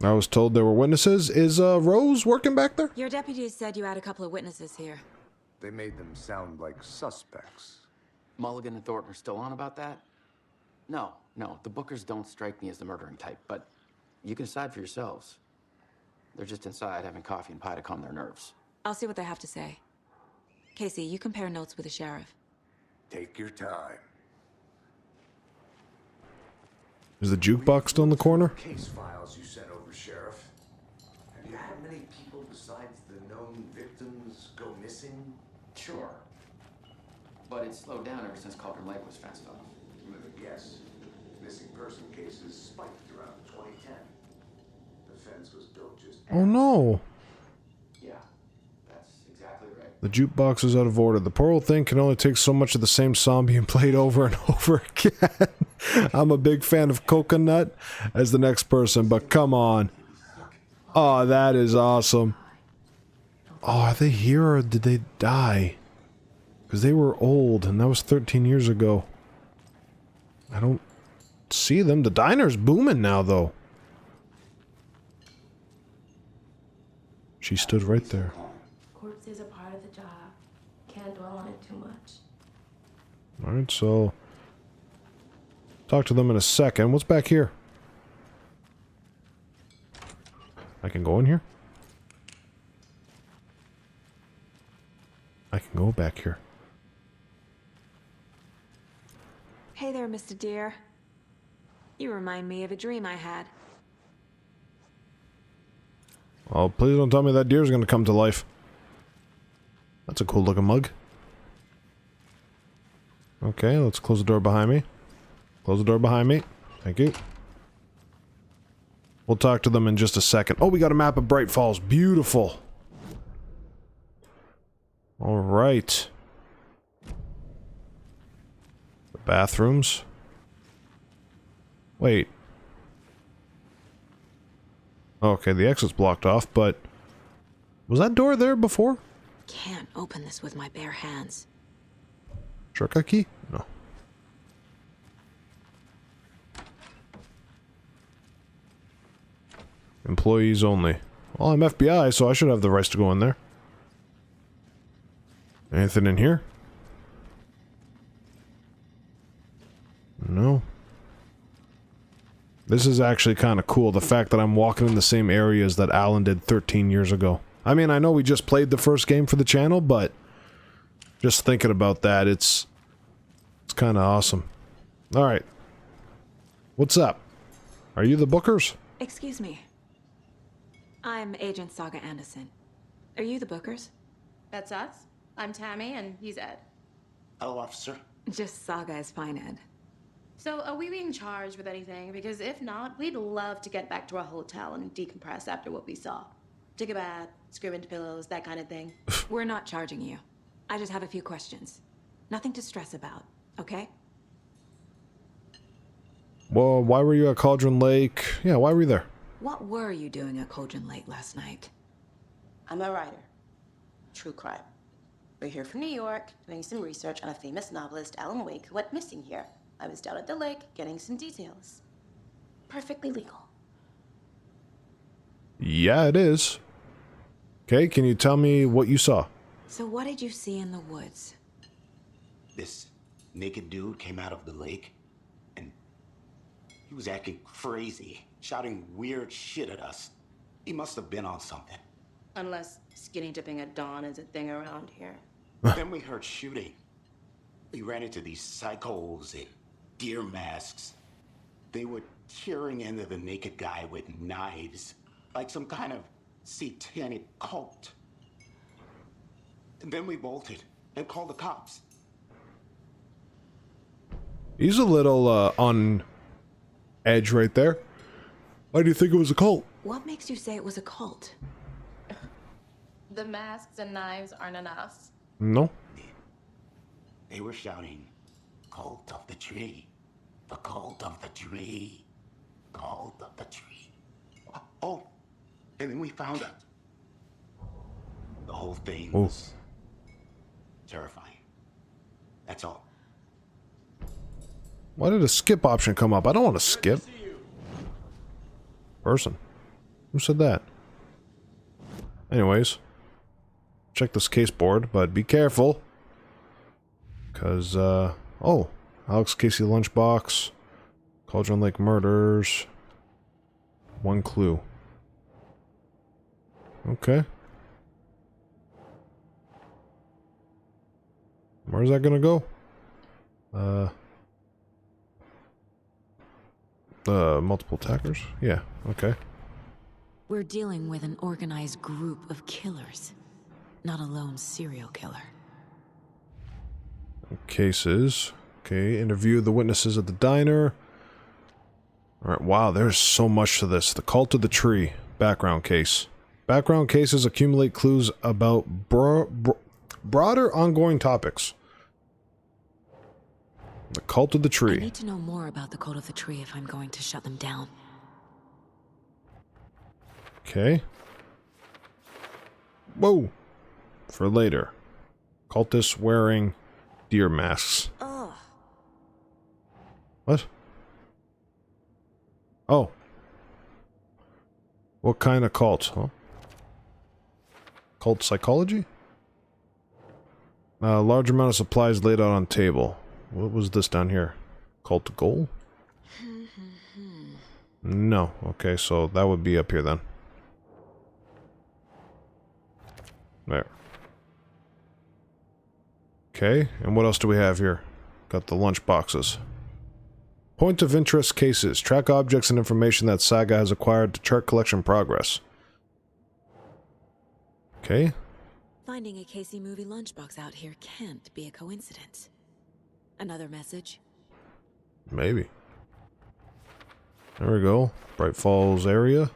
I was told there were witnesses. Is Rose working back there? Your deputies said you had a couple of witnesses here. They made them sound like suspects. Mulligan and Thornton are still on about that? No, the Bookers don't strike me as the murdering type, but you can decide for yourselves. They're just inside having coffee and pie to calm their nerves. I'll see what they have to say. Casey, you compare notes with the sheriff. Take your time. Is the jukebox still in the corner? Case files you sent over, Sheriff. Have you had many people besides the known victims go missing? Sure. But it's slowed down ever since Cauldron Lake was fenced off. Yes. Missing person cases spiked around 2010. The fence was built just... Oh no. Yeah, that's exactly right. The jukebox is out of order. The poor old thing can only take so much of the same song being played over and over again. I'm a big fan of Coconut as the next person, but come on. Oh, that is awesome. Oh, are they here or did they die? Because they were old, and that was 13 years ago. I don't see them. The diner's booming now, though. She stood right there. Corpses are part of the job. Can't dwell on it too much. Alright, so... talk to them in a second. What's back here? I can go in here? I can go back here. Hey there, Mr. Deer. You remind me of a dream I had. Oh, please don't tell me that deer's gonna come to life. That's a cool looking mug. Okay, let's close the door behind me. Close the door behind me. Thank you. We'll talk to them in just a second. Oh, we got a map of Bright Falls. Beautiful. Alright. The bathrooms. Wait. Okay, the exit's blocked off, but... was that door there before? Can't open this with my bare hands. Shortcut key? No. Employees only. Well, I'm FBI, so I should have the rights to go in there. Anything in here? No. This is actually kind of cool, the fact that I'm walking in the same areas that Alan did 13 years ago. I mean, I know we just played the first game for the channel, but just thinking about that, it's kind of awesome. Alright. What's up? Are you the Bookers? Excuse me. I'm Agent Saga Anderson. Are you the Bookers? That's us. I'm Tammy, and he's Ed. Hello, officer. Just Saga is fine, Ed. So, are we being charged with anything? Because if not, we'd love to get back to our hotel and decompress after what we saw. Take a bath, scream into pillows, that kind of thing. We're not charging you. I just have a few questions. Nothing to stress about, okay? Well, why were you at Cauldron Lake? Yeah, why were you there? What were you doing at Cauldron Lake last night? I'm a writer. True crime. We're here from New York, doing some research on a famous novelist, Alan Wake, who went missing here. I was down at the lake, getting some details. Perfectly legal. Yeah, it is. Okay, can you tell me what you saw? So what did you see in the woods? This naked dude came out of the lake, and he was acting crazy, shouting weird shit at us. He must have been on something. Unless skinny dipping at dawn is a thing around here. Then we heard shooting. We ran into these psychos in deer masks. They were tearing into the naked guy with knives, like some kind of satanic cult. And then we bolted and called the cops. He's a little on edge right there. Why do you think it was a cult? What makes you say it was a cult? The masks and knives aren't enough. No. They were shouting, "Cult of the tree. The cult of the tree. Cult of the tree." Oh, and then we found out. The whole thing was terrifying. That's all. Why did a skip option come up? I don't want to skip. Person. Who said that? Anyways. Check this case board, but be careful. Because, oh. Alex Casey lunchbox. Cauldron Lake murders. One clue. Okay. Where's that gonna go? Multiple attackers? Yeah, okay. We're dealing with an organized group of killers, not a lone serial killer. Cases. Okay, interview the witnesses at the diner. Alright, wow, there's so much to this. The Cult of the Tree. Background case. Background cases accumulate clues about broader ongoing topics. The Cult of the Tree. I need to know more about the Cult of the Tree if I'm going to shut them down. Okay. Whoa! For later. Cultists wearing deer masks. Ugh. What? Oh. What kind of cult? Huh? Cult psychology? A large amount of supplies laid out on table. What was this down here? Cult goal? No. Okay, so that would be up here then. There. Okay, and what else do we have here? Got the lunch boxes. Point of interest cases. Track objects and information that Saga has acquired to chart collection progress. Okay. Finding a Casey movie lunchbox out here can't be a coincidence. Another message? Maybe. There we go. Bright Falls area.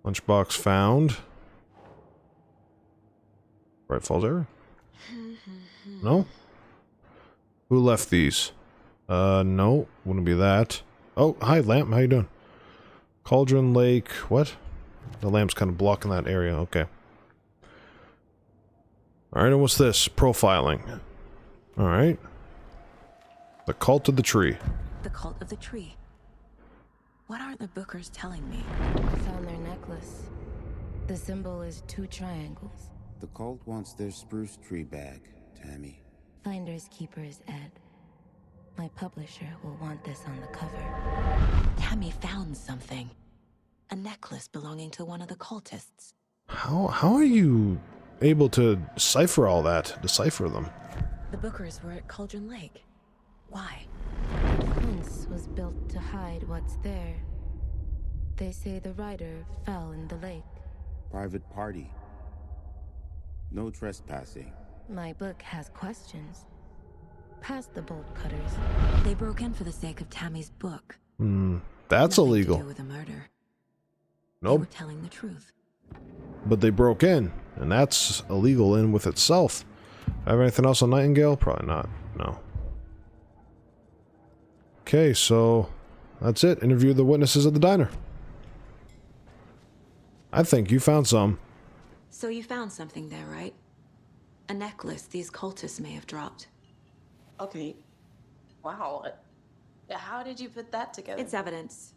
Lunchbox found. Bright Falls area? No? Who left these? No. Wouldn't be that. Oh, hi, Lamp. How you doing? Cauldron Lake. What? The lamp's kind of blocking that area. Okay. Alright, and what's this? Profiling. Alright. The Cult of the Tree. The Cult of the Tree. What aren't the Bookers telling me? Found their necklace. The symbol is 2 triangles. The cult wants their spruce tree back, Tammy. Finders keepers, Ed. My publisher will want this on the cover. Tammy found something. A necklace belonging to one of the cultists. How are you able to decipher all that? Decipher them? The Bookers were at Cauldron Lake. Why? The fence was built to hide what's there. They say the rider fell in the lake. Private party. No trespassing. My book has questions. Past the bolt cutters. They broke in for the sake of Tammy's book. That's Nothing illegal. to do with a murder. Nope. They were telling the truth. But they broke in, and that's illegal in with itself. Have anything else on Nightingale? Probably not. No. Okay, so that's it. Interview the witnesses at the diner. I think you found some. So you found something there, right? A necklace these cultists may have dropped. Okay. Wow. How did you put that together? It's evidence.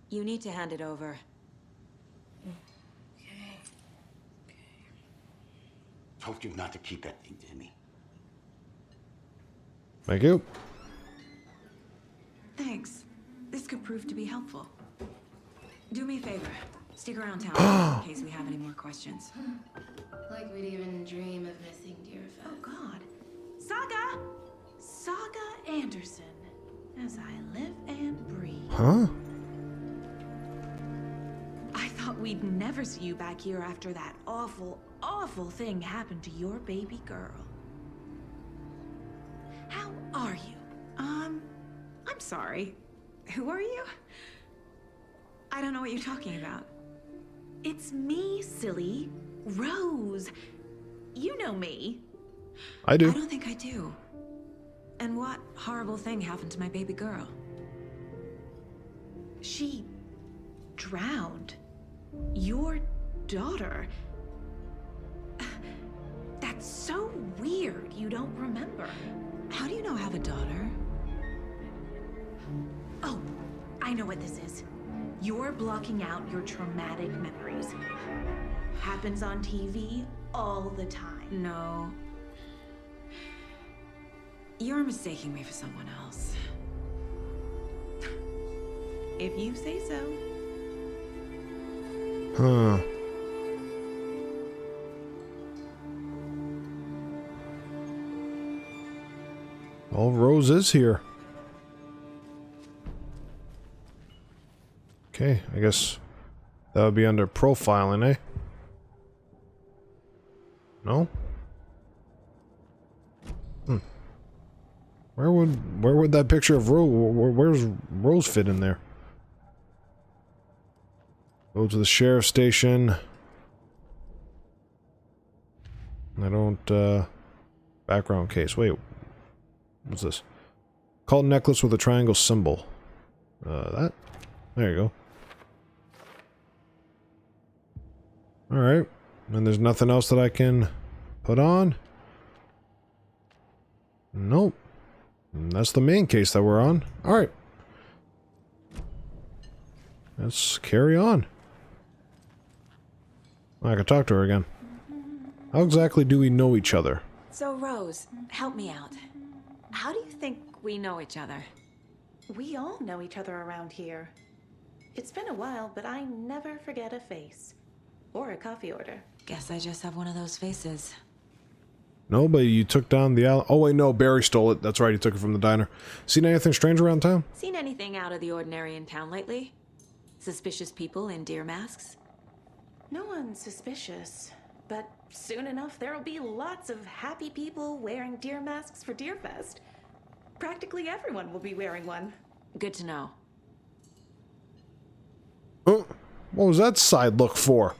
You need to hand it over. Told you not to keep that thing, Timmy. Thank you. Thanks. This could prove to be helpful. Do me a favor. Stick around town in case we have any more questions. Like we'd even dream of missing dear friends. Oh, God. Saga! Saga Anderson. as I live and breathe. Huh? I thought we'd never see you back here after that awful, awful thing happened to your baby girl. How are you? I'm sorry. Who are you? I don't know what you're talking about. It's me, silly. Rose. You know me. I do. I don't think I do. And what horrible thing happened to my baby girl? She drowned. Your daughter. That's so weird you don't remember. How do you know I have a daughter? Oh, I know what this is. You're blocking out your traumatic memories. Happens on TV all the time. No. You're mistaking me for someone else. If you say so. Huh. Well, Rose is here. Okay, I guess that would be under profiling, eh? No? Hmm. Where would that picture of Rose, where's Rose fit in there? Go to the sheriff's station. I don't, background case. Wait. What's this? Called necklace with a triangle symbol. That? There you go. Alright. And there's nothing else that I can put on? Nope. And that's the main case that we're on. Alright. Let's carry on. I can talk to her again. How exactly do we know each other? So, Rose, help me out. How do you think we know each other? We all know each other around here. It's been a while, but I never forget a face. Or a coffee order. Guess I just have one of those faces. No, but you took down the oh wait, no, Barry stole it. That's right, he took it from the diner. Seen anything strange around town? Seen anything out of the ordinary in town lately? Suspicious people in deer masks? No one's suspicious. But soon enough, there'll be lots of happy people wearing deer masks for Deerfest. Practically everyone will be wearing one. Good to know. Oh, what was that side look for?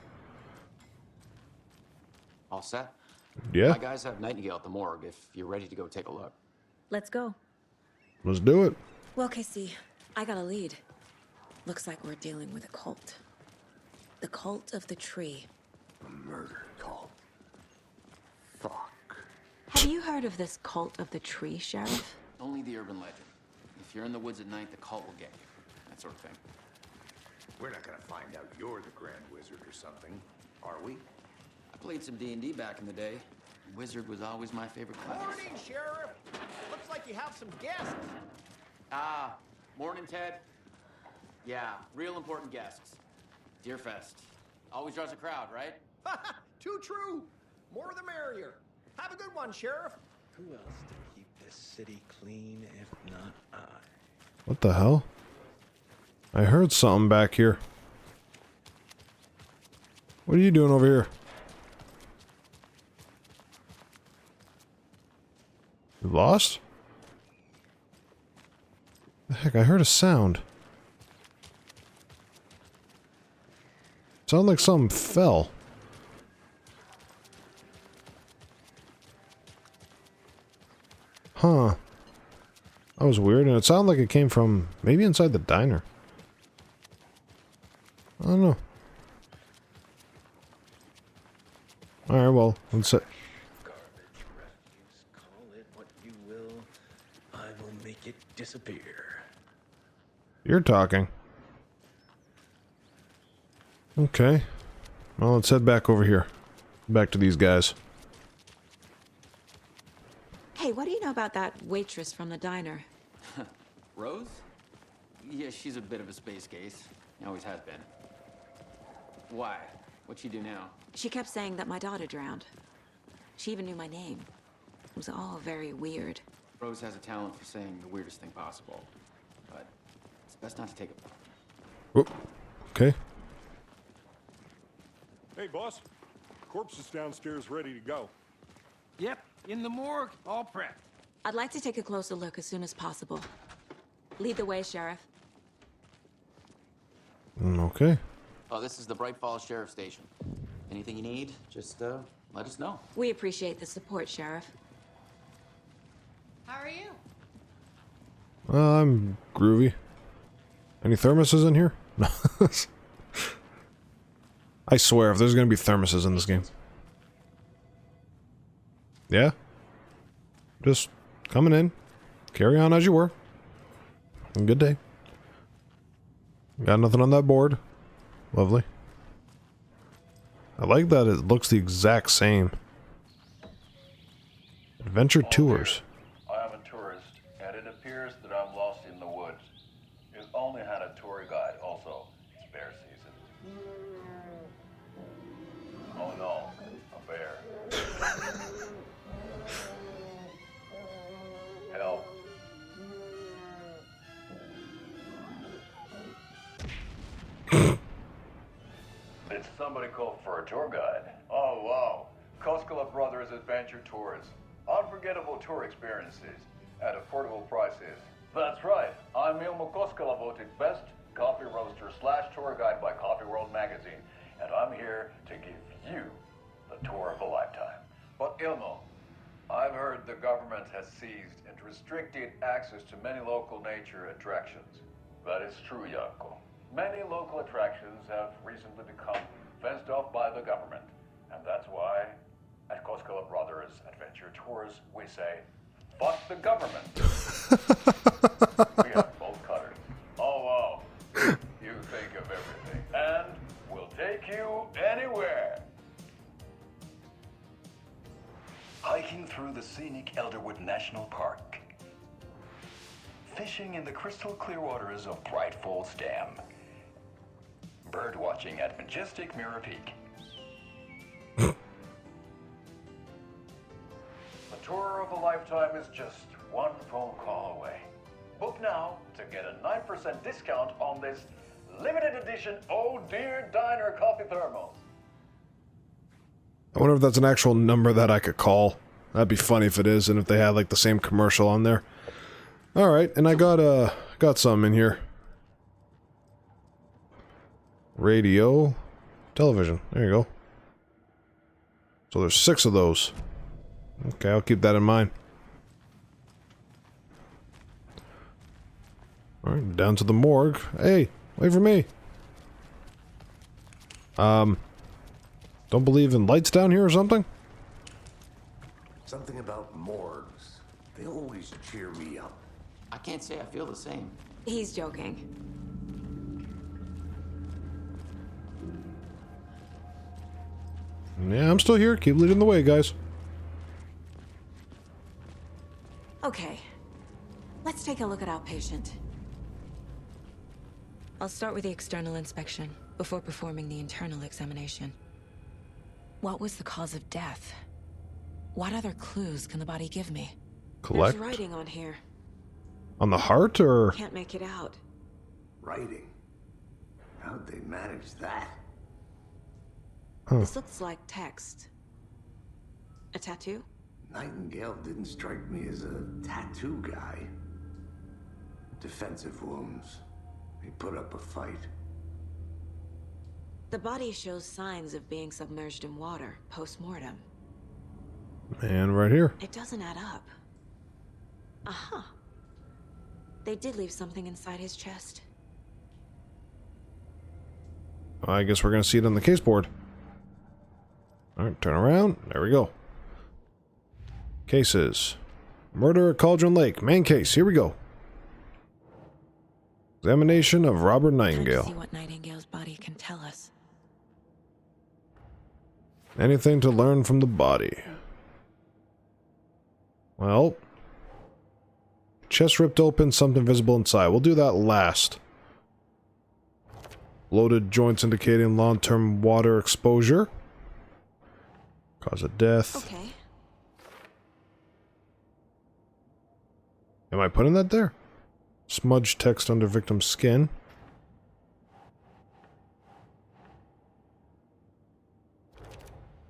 All set? Yeah. My guys have Nightingale at the morgue if you're ready to go take a look. Let's go. Let's do it. Well, Casey, I got a lead. Looks like we're dealing with a cult. The cult of the tree. A murder cult. Fuck. Have you heard of this cult of the tree, Sheriff? Only the urban legend. If you're in the woods at night, the cult will get you. That sort of thing. We're not gonna find out you're the Grand Wizard or something, are we? I played some D&D back in the day. Wizard was always my favorite class. Morning, Sheriff. Looks like you have some guests. Ah, morning, Ted. Yeah, real important guests. Deerfest. Always draws a crowd, right? Too true. More the merrier. Have a good one, Sheriff. Who else to keep this city clean if not I? What the hell? I heard something back here. What are you doing over here? You lost? The heck, I heard a sound. Sounded like something fell. Huh. That was weird, and it sounded like it came from maybe inside the diner. I don't know. Alright, well, let's set. Call it what you will. I will make it disappear. You're talking. Okay. Well, let's head back over here. Back to these guys. Hey, what do you know about that waitress from the diner? Rose? Yeah, she's a bit of a space case. Always has been. Why? What'd she do now? She kept saying that my daughter drowned. She even knew my name. It was all very weird. Rose has a talent for saying the weirdest thing possible. Best not to take it. Whoop. Okay. Hey, boss. Corpse is downstairs ready to go. Yep, in the morgue, all prepped. I'd like to take a closer look as soon as possible. Lead the way, Sheriff. Okay. Oh, this is the Bright Falls Sheriff Station. Anything you need, just let us know. We appreciate the support, Sheriff. How are you? I'm groovy. Any thermoses in here? No. I swear, if there's gonna be thermoses in this game. Yeah? Just coming in. Carry on as you were. Good day. Got nothing on that board. Lovely. I like that it looks the exact same. Adventure tours. I am a tourist, and it appears that I'm lost in the woods. You only had a tour guide, also. It's bear season. Oh no, a bear. Help. Did somebody call for a tour guide? Oh wow. Koskela Brothers Adventure Tours. Unforgettable tour experiences at affordable prices. That's right. I'm Ilmo Koskela, voted best coffee roaster / tour guide by Coffee World magazine. And I'm here to give you the tour of a lifetime. But Ilmo, I've heard the government has seized and restricted access to many local nature attractions. That is true, Janko. Many local attractions have recently become fenced off by the government. And that's why, at Koskela Brothers Adventure Tours, we say, fuck the government. We have bolt cutters. Oh, wow. You think of everything. And we'll take you anywhere. Hiking through the scenic Elderwood National Park. Fishing in the crystal clear waters of Bright Falls Dam. Bird watching at majestic Mirror Peak. The tour of a lifetime is just one phone call away. Book now to get a 9% discount on this limited edition Oh Dear Diner coffee thermos. I wonder if that's an actual number that I could call. That'd be funny if it is, and if they had like the same commercial on there. Alright, and I got some in here. Radio, television. There you go. So there's 6 of those. Okay, I'll keep that in mind. Alright, down to the morgue. Hey, wait for me. Don't believe in lights down here or something? Something about morgues. They always cheer me up. I can't say I feel the same. He's joking. Yeah, I'm still here. Keep leading the way, guys. Okay. Let's take a look at our patient. I'll start with the external inspection before performing the internal examination. What was the cause of death? What other clues can the body give me? Collect? There's writing on here. On the heart, or? Can't make it out. Writing? How'd they manage that? Huh. This looks like text. A tattoo? Nightingale didn't strike me as a tattoo guy. Defensive wounds. He put up a fight. The body shows signs of being submerged in water post-mortem. And right here. It doesn't add up. Uh-huh. They did leave something inside his chest. I guess we're gonna see it on the case board. Alright, turn around. There we go. Cases. Murder at Cauldron Lake. Main case. Here we go. Examination of Robert Nightingale. Let's see what Nightingale's body can tell us. Anything to learn from the body? Well, chest ripped open, something visible inside. We'll do that last. Bloated joints indicating long-term water exposure. Cause of death. Okay. Am I putting that there? Smudge text under victim's skin.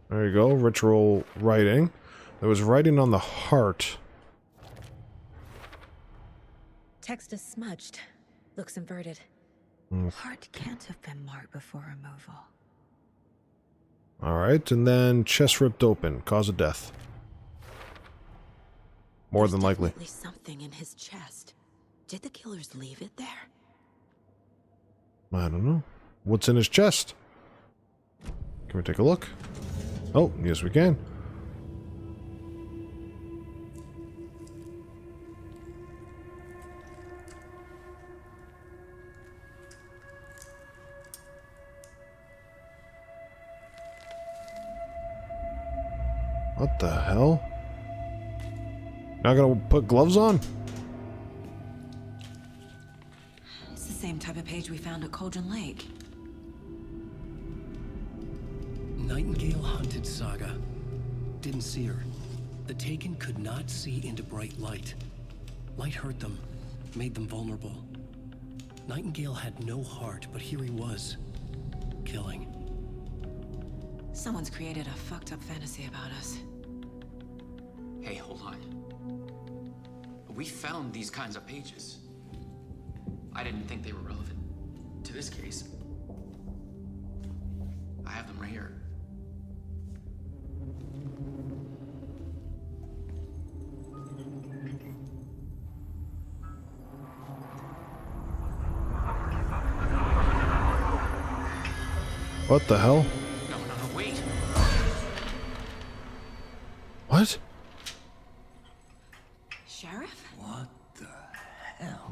There you go, ritual writing. There was writing on the heart. Text is smudged. Looks inverted. Heart can't have been marked before removal. Alright, and then chest ripped open. Cause of death. More than likely. Definitely something in his chest. Did the killers leave it there? I don't know. What's in his chest? Can we take a look? Oh, yes we can. What the hell? Not gonna put gloves on? It's the same type of page we found at Cauldron Lake. Nightingale hunted Saga. Didn't see her. The Taken could not see into bright light. Light hurt them, made them vulnerable. Nightingale had no heart, but here he was, killing. Someone's created a fucked up fantasy about us. Hey, hold on. We found these kinds of pages. I didn't think they were relevant to this case. I have them right here. What the hell? No, wait. What? Sheriff? What the hell?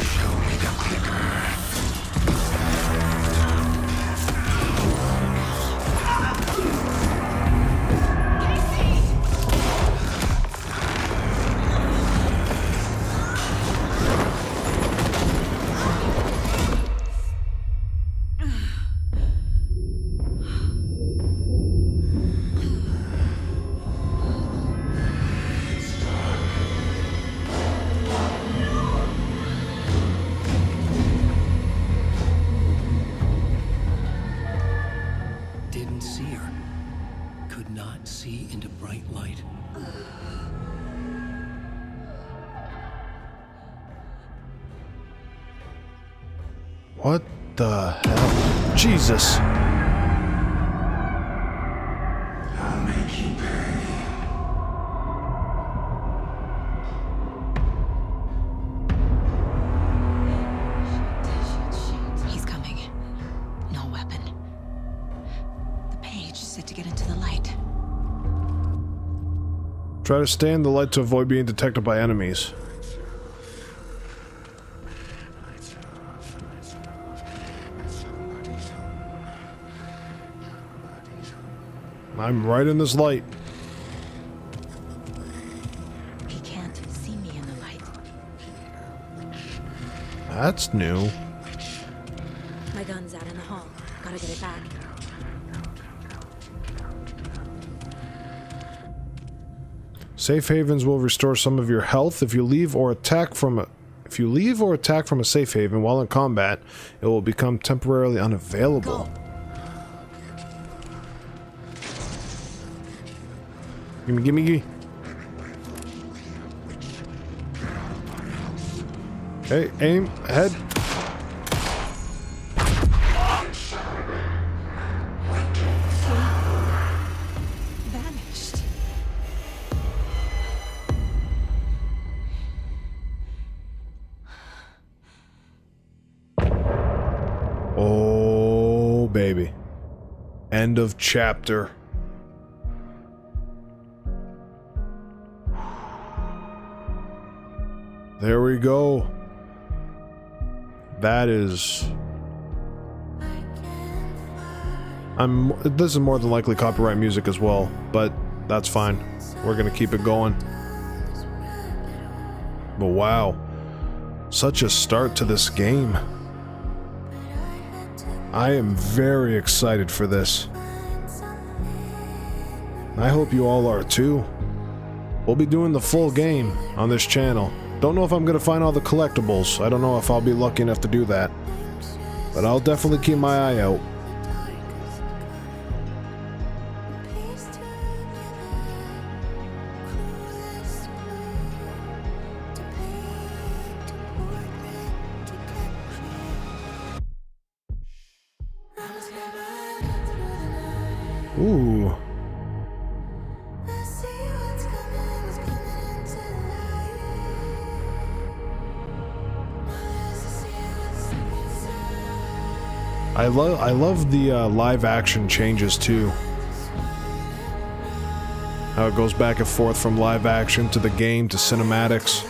Show me the clicker. Didn't see her. Could not see into bright light. What the hell? Jesus! I'll make you pay. He's coming. No weapon. The page said to get into the light. Try to stay in the light to avoid being detected by enemies. I'm right in this light. He can't see me in the light. That's new. My gun's out in the hall. Gotta get it back. Safe havens will restore some of your health if you leave or attack from a safe haven while in combat. It will become temporarily unavailable. Gimme. Okay, aim, head. Vanished. Oh, baby. End of chapter. There we go. That is... this is more than likely copyright music as well, but that's fine. We're gonna keep it going. But wow. Such a start to this game. I am very excited for this. I hope you all are too. We'll be doing the full game on this channel. Don't know if I'm gonna find all the collectibles. I don't know if I'll be lucky enough to do that. But I'll definitely keep my eye out. Ooh. I love the live action changes too. How it goes back and forth from live action to the game to cinematics.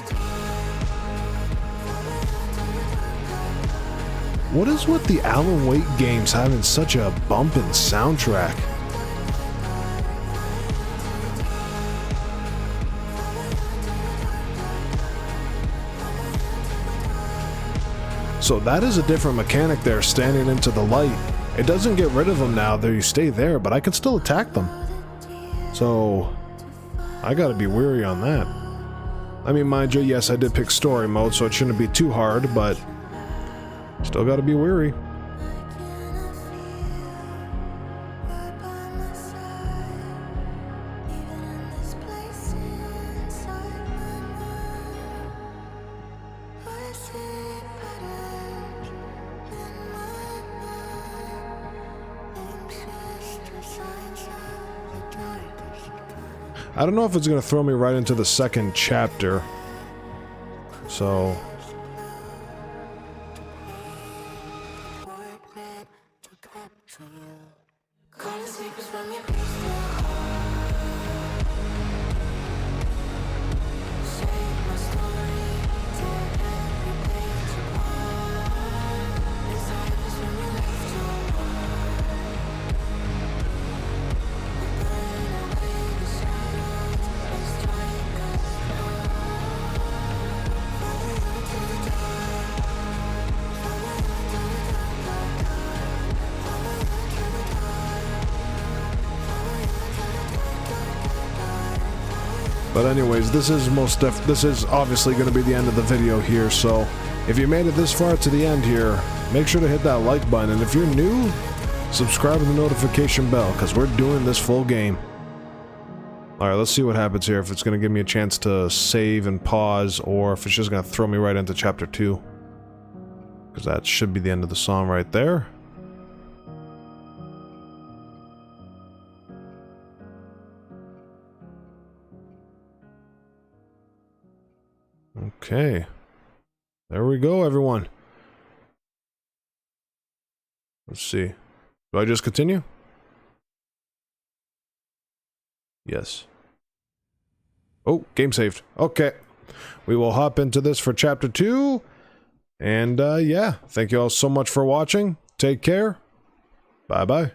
What is with the Alan Wake games having such a bumpin' soundtrack? So that is a different mechanic there, standing into the light. It doesn't get rid of them now that you stay there, but I can still attack them. So I gotta be wary on that. I mean, mind you, yes, I did pick story mode, so it shouldn't be too hard, but still gotta be wary. I don't know if it's going to throw me right into the second chapter. So but anyways, this is obviously going to be the end of the video here, so if you made it this far to the end here, make sure to hit that like button, and if you're new, subscribe to the notification bell, because we're doing this full game. Alright, let's see what happens here, if it's going to give me a chance to save and pause, or if it's just going to throw me right into chapter 2. Because that should be the end of the song right there. Okay. There we go, everyone. Let's see. Do I just continue? Yes. Oh, game saved. Okay. We will hop into this for chapter 2. And, yeah. Thank you all so much for watching. Take care. Bye-bye.